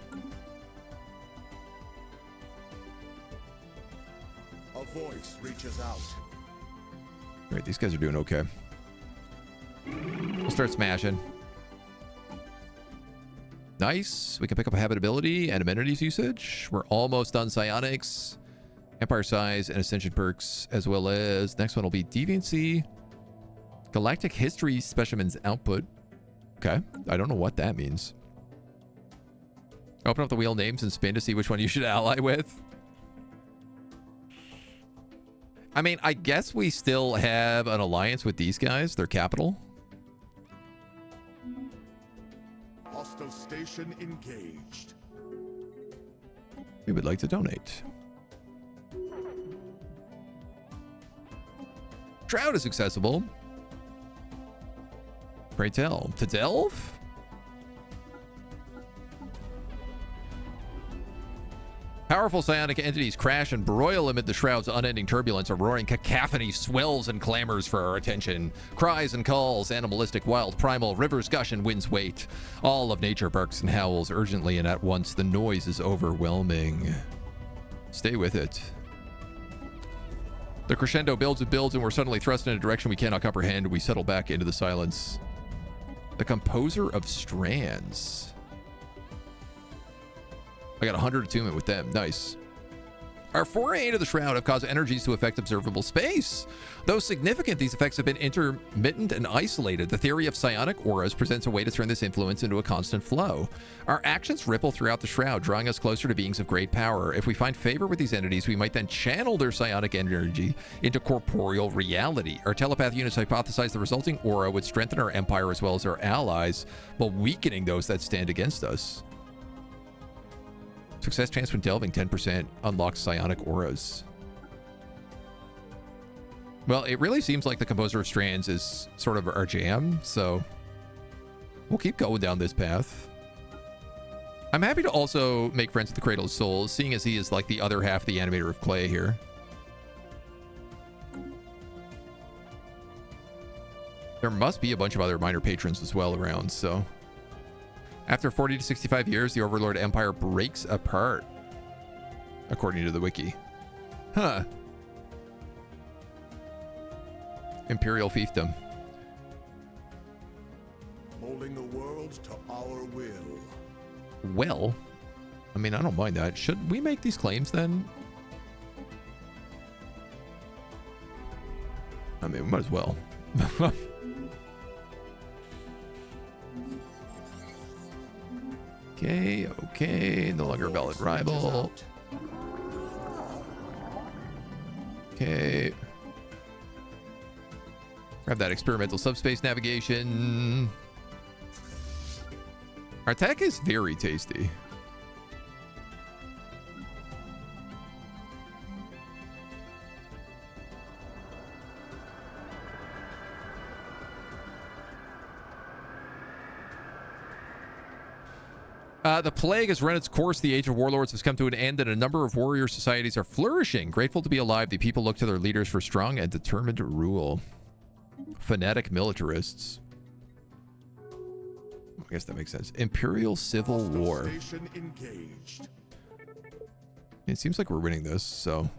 A voice reaches out. All right, these guys are doing okay. We'll start smashing. Nice. We can pick up habitability and amenities usage. We're almost done psionics, empire size, and ascension perks, as well as next one will be deviancy, galactic history specimens output. Okay, I don't know what that means. Open up the wheel names and spin to see which one you should ally with. I mean, I guess we still have an alliance with these guys. They're capital. Hostile station engaged. We would like to donate. Shroud is accessible. Pray tell. To delve? Powerful psionic entities crash and broil amid the Shroud's unending turbulence. A roaring cacophony swells and clamors for our attention. Cries and calls, animalistic, wild, primal, rivers gush and winds wait. All of nature barks and howls urgently and at once. The noise is overwhelming. Stay with it. The crescendo builds and builds, and we're suddenly thrust in a direction we cannot comprehend. We settle back into the silence. The composer of Strands. I got 100 attunement with them. Nice. Our foray into the Shroud have caused energies to affect observable space. Though significant, these effects have been intermittent and isolated. The theory of psionic auras presents a way to turn this influence into a constant flow. Our actions ripple throughout the Shroud, drawing us closer to beings of great power. If we find favor with these entities, we might then channel their psionic energy into corporeal reality. Our telepath units hypothesize the resulting aura would strengthen our empire as well as our allies, while weakening those that stand against us. Success chance when delving 10% unlocks psionic auras. Well, it really seems like the composer of Strands is sort of our jam, so we'll keep going down this path. I'm happy to also make friends with the Cradle of Souls, seeing as he is like the other half of the animator of clay here. There must be a bunch of other minor patrons as well around, so... After 40 to 65 years, the Overlord Empire breaks apart, according to the wiki. Huh. Imperial fiefdom. Molding the world to our will. Well, I mean, I don't mind that. Should we make these claims then? I mean, we might as well. Okay, no longer a valid rival. Okay. Grab that experimental subspace navigation. Our tech is very tasty. The plague has run its course. The age of warlords has come to an end, and a number of warrior societies are flourishing. Grateful to be alive, the people look to their leaders for strong and determined rule. Fanatic militarists. I guess that makes sense. Imperial Civil War. It seems like we're winning this, so...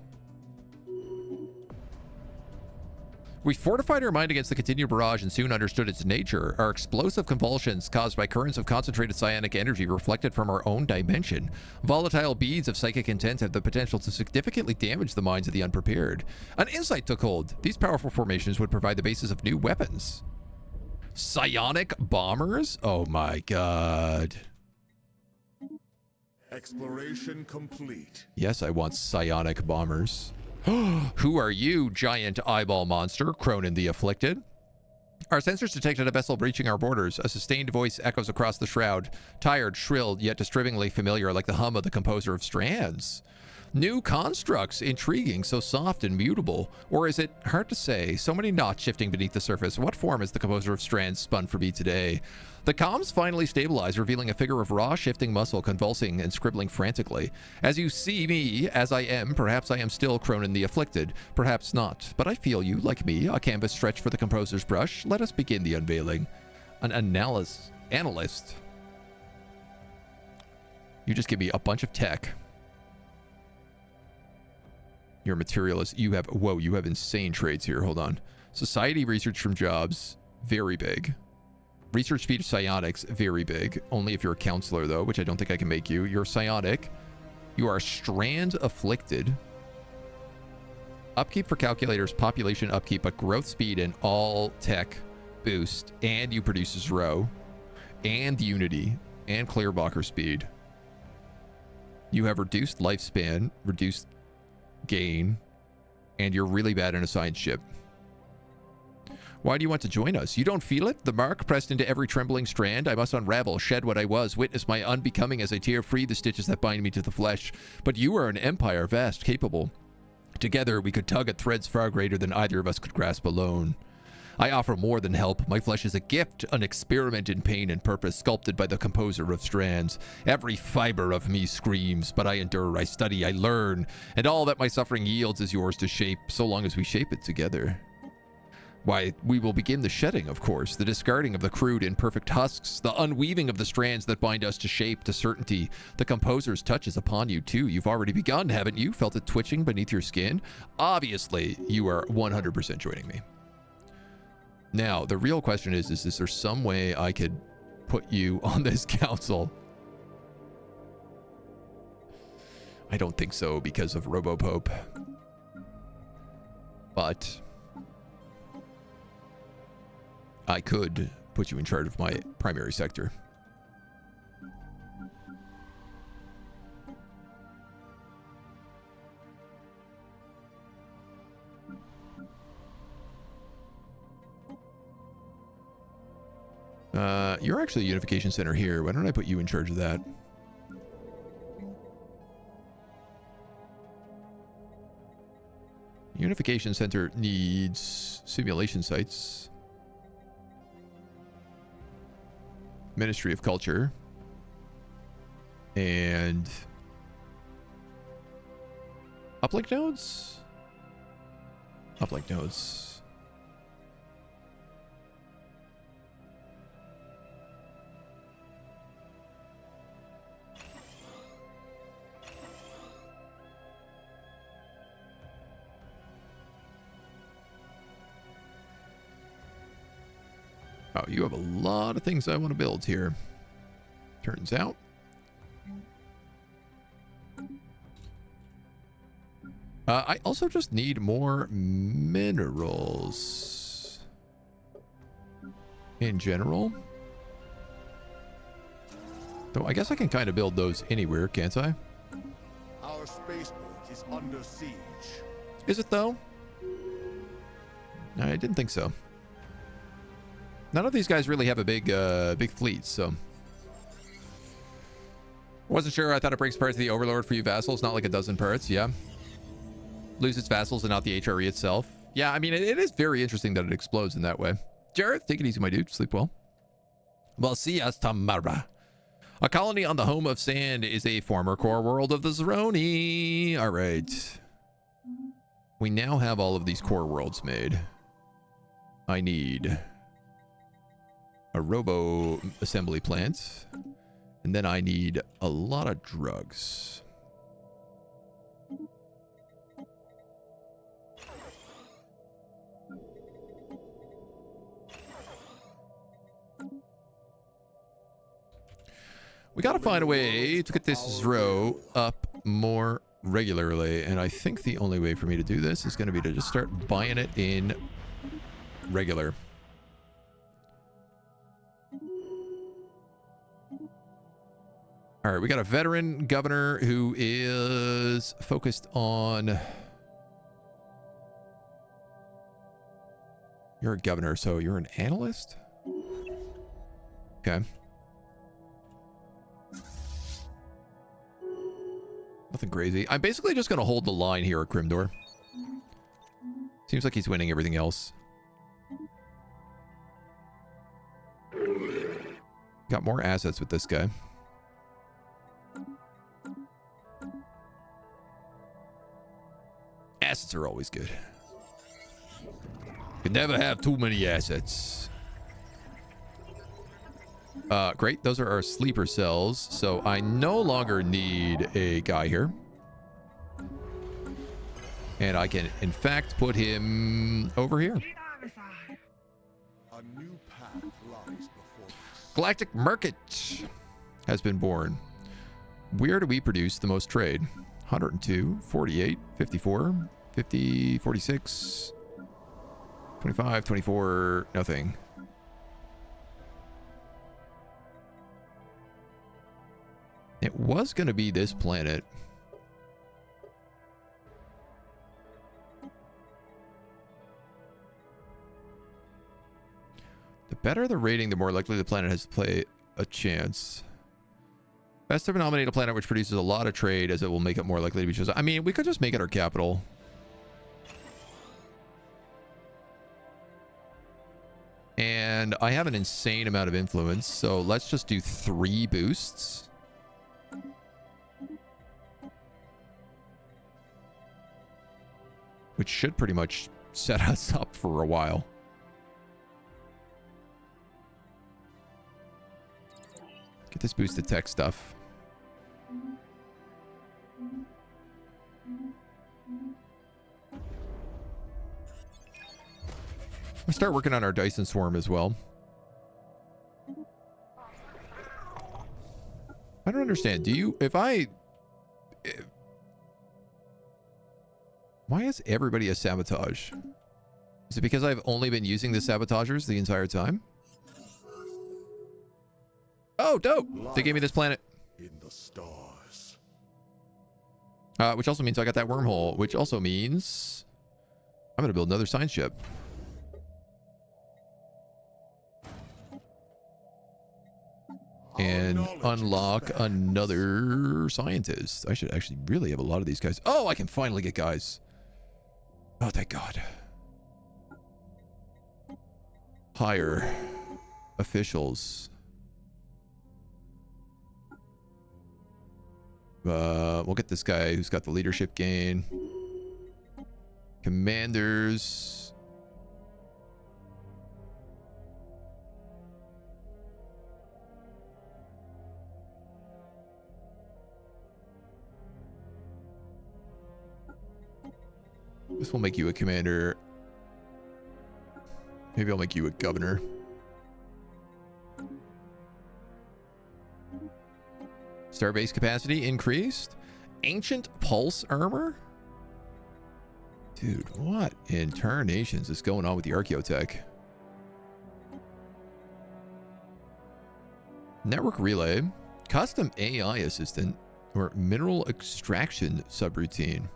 We fortified our mind against the continued barrage and soon understood its nature. Our explosive convulsions caused by currents of concentrated psionic energy reflected from our own dimension. Volatile beads of psychic intent have the potential to significantly damage the minds of the unprepared. An insight took hold. These powerful formations would provide the basis of new weapons. Psionic bombers? Oh my god. Exploration complete. Yes, I want psionic bombers. Who are you, giant eyeball monster? Cronin the Afflicted. Our sensors detected a vessel breaching our borders. A sustained voice echoes across the shroud. Tired, shrill, yet disturbingly familiar, like the hum of the composer of Strands. New constructs, intriguing, so soft and mutable. Or is it hard to say? So many knots shifting beneath the surface. What form has the composer of Strands spun for me today? The comms finally stabilize, revealing a figure of raw, shifting muscle, convulsing and scribbling frantically. As you see me, as I am, perhaps I am still Cronin the Afflicted. Perhaps not. But I feel you, like me, a canvas stretched for the composer's brush. Let us begin the unveiling. An analyst. You just give me a bunch of tech. You're a materialist. You have, whoa, you have insane traits here. Hold on. Society research from jobs, very big. Research speed of psionics, very big. Only if you're a counselor, though, which I don't think I can make you. You're psionic. You are Strands afflicted. Upkeep for calculators, population upkeep, but growth speed and all tech boost. And you produces row. And unity. And Clearbacher speed. You have reduced lifespan, reduced gain, and you're really bad in a science ship. Why do you want to join us? You don't feel it? The mark pressed into every trembling strand. I must unravel, shed what I was, witness my unbecoming as I tear free the stitches that bind me to the flesh. But you are an empire, vast, capable. Together, we could tug at threads far greater than either of us could grasp alone. I offer more than help. My flesh is a gift, an experiment in pain and purpose, sculpted by the composer of Strands. Every fiber of me screams, but I endure, I study, I learn, and all that my suffering yields is yours to shape, so long as we shape it together. Why, we will begin the shedding, of course, the discarding of the crude, imperfect husks, the unweaving of the strands that bind us to shape, to certainty. The composer's touch is upon you, too. You've already begun, haven't you? Felt it twitching beneath your skin? Obviously, you are 100% joining me. Now, the real question is there some way I could put you on this council? I don't think so because of RoboPope. But I could put you in charge of my primary sector. You're actually a unification center here. Why don't I put you in charge of that? Unification center needs simulation sites. Ministry of Culture. And uplink nodes? Uplink nodes. Oh, you have a lot of things I want to build here. Turns out. I also just need more minerals. In general. Though I guess I can kind of build those anywhere, can't I? Our spaceport is under siege. Is it though? I didn't think so. None of these guys really have a big fleet, so. Wasn't sure. I thought it breaks parts of the Overlord for you vassals, not like a dozen parts. Yeah. Lose its vassals and not the HRE itself. Yeah, I mean, it is very interesting that it explodes in that way. Jared, take it easy, my dude. Sleep well. Well, see us tomorrow. A colony on the home of sand is a former core world of the Zeroni. All right. We now have all of these core worlds made. I need a robo assembly plant, and then I need a lot of drugs. We got to find a way to get this row up more regularly. And I think the only way for me to do this is going to be to just start buying it in regular. All right, we got a veteran governor who is focused on... You're a governor, so you're an analyst? Okay. Nothing crazy. I'm basically just going to hold the line here at Grimdor. Seems like he's winning everything else. Got more assets with this guy. Assets are always good. Can never have too many assets. Great. Those are our sleeper cells. So I no longer need a guy here. And I can, in fact, put him over here. A new path lies before us. Galactic market has been born. Where do we produce the most trade? 102, 48, 54, 50, 46, 25, 24, nothing. It was going to be this planet. The better the rating, the more likely the planet has to play a chance. Best to nominate a planet which produces a lot of trade, as it will make it more likely to be chosen. I mean, we could just make it our capital. And I have an insane amount of influence, so let's just do 3 boosts. Which should pretty much set us up for a while. Get this boosted tech stuff. We'll start working on our Dyson Swarm as well. I don't understand. Do you... Why is everybody a sabotage? Is it because I've only been using the sabotagers the entire time? Oh, dope! They gave me this planet. In the stars. Which also means I got that wormhole, which also means I'm going to build another science ship. And unlock another scientist. I should actually really have a lot of these guys. Oh, I can finally get guys. Oh, thank God. Hire officials. We'll get this guy who's got the leadership gain. Commanders. This will make you a commander. Maybe I'll make you a governor. Starbase capacity increased. Ancient pulse armor? Dude, what in tarnations is going on with the Archaeotech? Network relay. Custom AI assistant. Or mineral extraction subroutine.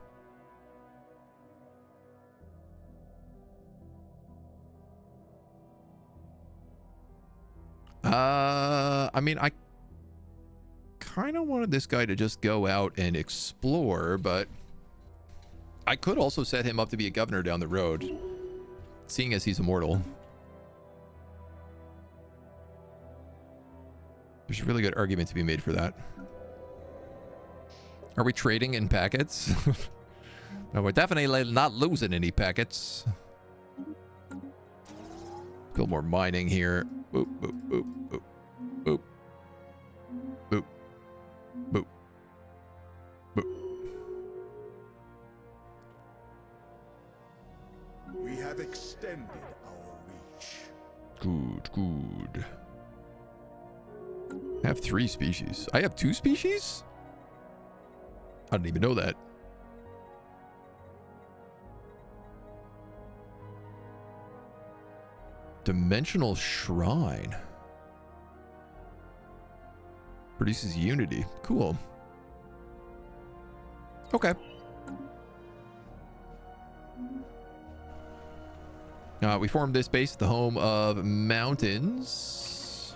I mean, I kind of wanted this guy to just go out and explore, but I could also set him up to be a governor down the road, seeing as he's immortal. There's a really good argument to be made for that. Are we trading in packets? No, we're definitely not losing any packets. Build more mining here. Boop, boop, boop, boop, boop. Boop. Boop. Boop. We have extended our reach. Good, good. I have 3 species. I have 2 species? I didn't even know that. Dimensional Shrine. Produces unity. Cool. Okay. We formed this base at the home of mountains.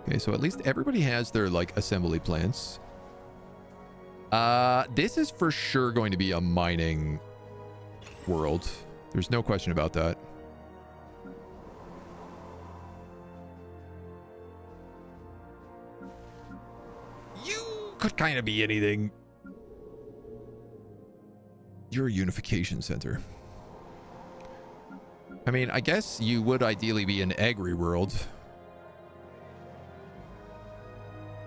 Okay, so at least everybody has their, like, assembly plants. This is for sure going to be a mining world. There's no question about that. You could kind of be anything. You're a unification center. I mean, I guess you would ideally be an agri world.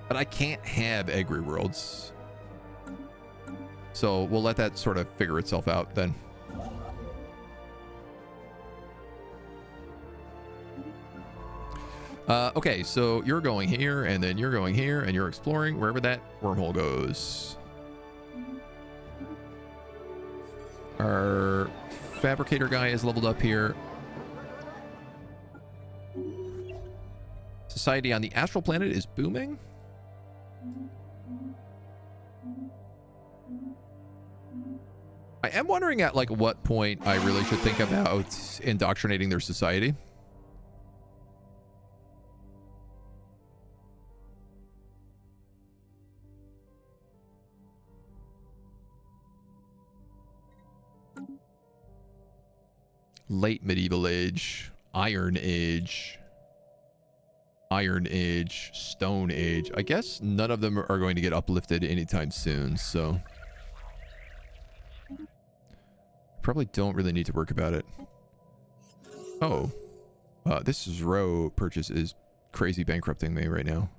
But I can't have agri worlds. So we'll let that sort of figure itself out then. Okay, so you're going here, and then you're going here, and you're exploring wherever that wormhole goes. Our fabricator guy is leveled up here. Society on the astral planet is booming. I am wondering at, like, what point I really should think about indoctrinating their society. Late medieval age, Iron Age, Stone Age. I guess none of them are going to get uplifted anytime soon, so probably don't really need to work about it. Oh, this row purchase is crazy bankrupting me right now.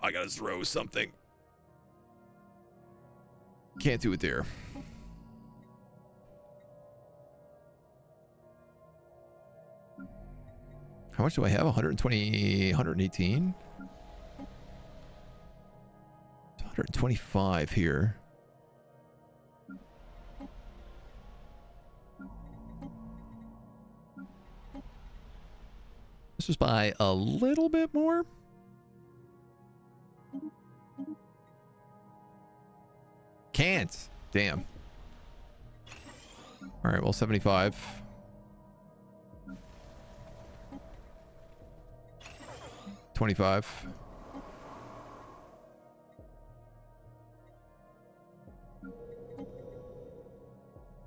I gotta throw something. Can't do it there. How much do I have? 120, 118? 125 here. Let's just buy a little bit more. Can't. Damn. All right, well, 75. $25.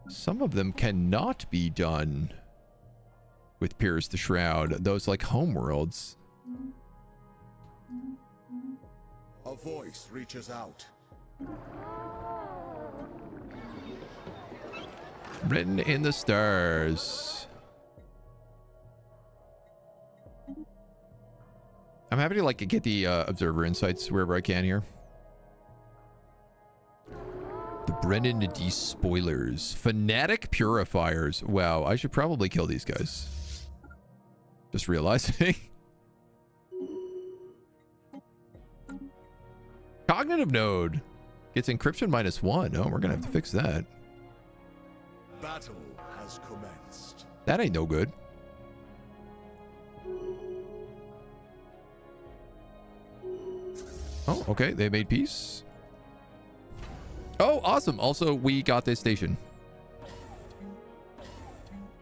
Some of them cannot be done with Pierce the Shroud. Those, like, homeworlds. A voice reaches out. Written in the stars. I'm happy to, like, get the observer insights wherever I can here. The Brennan D spoilers. Fanatic purifiers. Wow, I should probably kill these guys. Just realizing. Cognitive node gets encryption -1. Oh, we're gonna have to fix that. Battle has commenced. That ain't no good. Oh, okay. They made peace. Oh, awesome. Also, we got this station.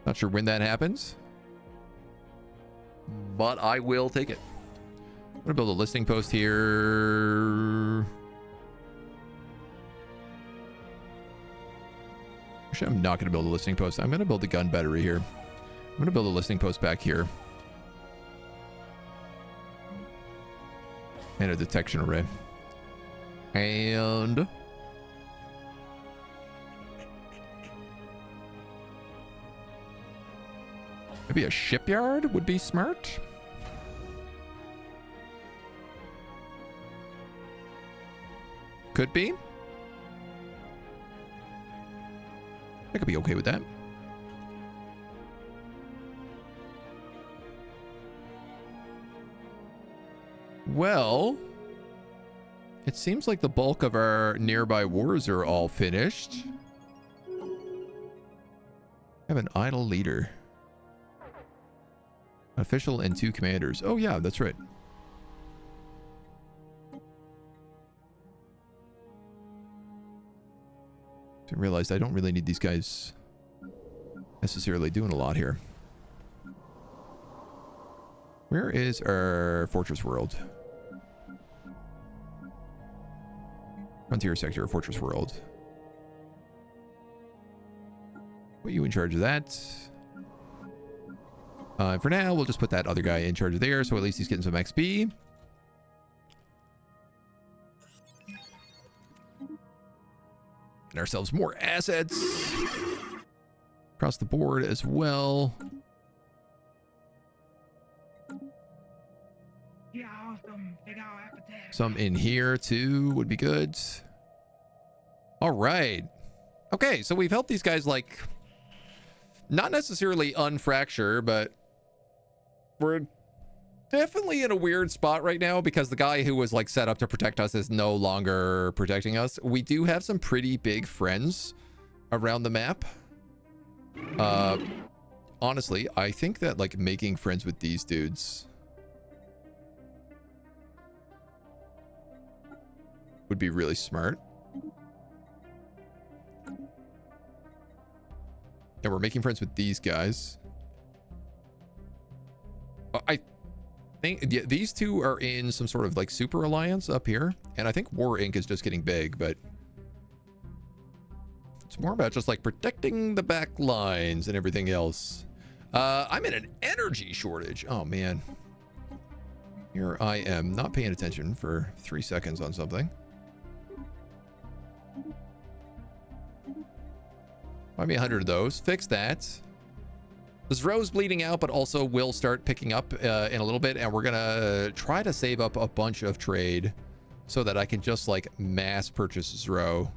Not sure when that happens, but I will take it. I'm going to build a listing post here. Actually, I'm not going to build a listing post. I'm going to build a gun battery here. I'm going to build a listing post back here. And a detection array. And maybe a shipyard would be smart. Could be. I could be okay with that. Well, it seems like the bulk of our nearby wars are all finished. I have an idle leader. Official and 2 commanders. Oh yeah, that's right. I realized I don't really need these guys necessarily doing a lot here. Where is our fortress world? Frontier sector, fortress world. Put you in charge of that. For now, we'll just put that other guy in charge of there, so at least he's getting some XP. And ourselves more assets across the board as well. Some in here too would be good. All right. Okay, so we've helped these guys, like, not necessarily unfracture, but we're definitely in a weird spot right now because the guy who was like set up to protect us is no longer protecting us. We do have some pretty big friends around the map. Honestly, I think that like making friends with these dudes would be really smart. Yeah, we're making friends with these guys. I think these two are in some sort of like super alliance up here. And I think War Inc. is just getting big, but it's more about just like protecting the back lines and everything else. I'm in an energy shortage. Oh, man. Here I am not paying attention for 3 seconds on something. Buy me 100 of those. Fix that. This row's bleeding out, but also will start picking up in a little bit. And we're going to try to save up a bunch of trade so that I can just like mass purchase this row.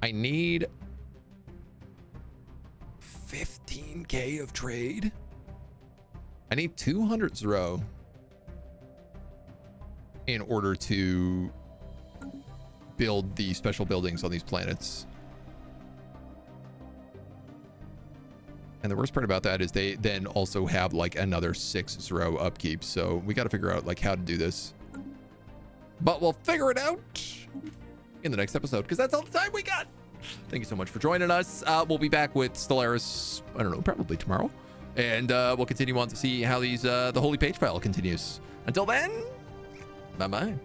I need 15K of trade. I need 200 row in order to build the special buildings on these planets. And the worst part about that is they then also have like another 6 row upkeep. So we got to figure out like how to do this. But we'll figure it out in the next episode because that's all the time we got. Thank you so much for joining us. We'll be back with Stellaris, I don't know, probably tomorrow. And we'll continue on to see how these the Holy Page file continues. Until then, bye-bye.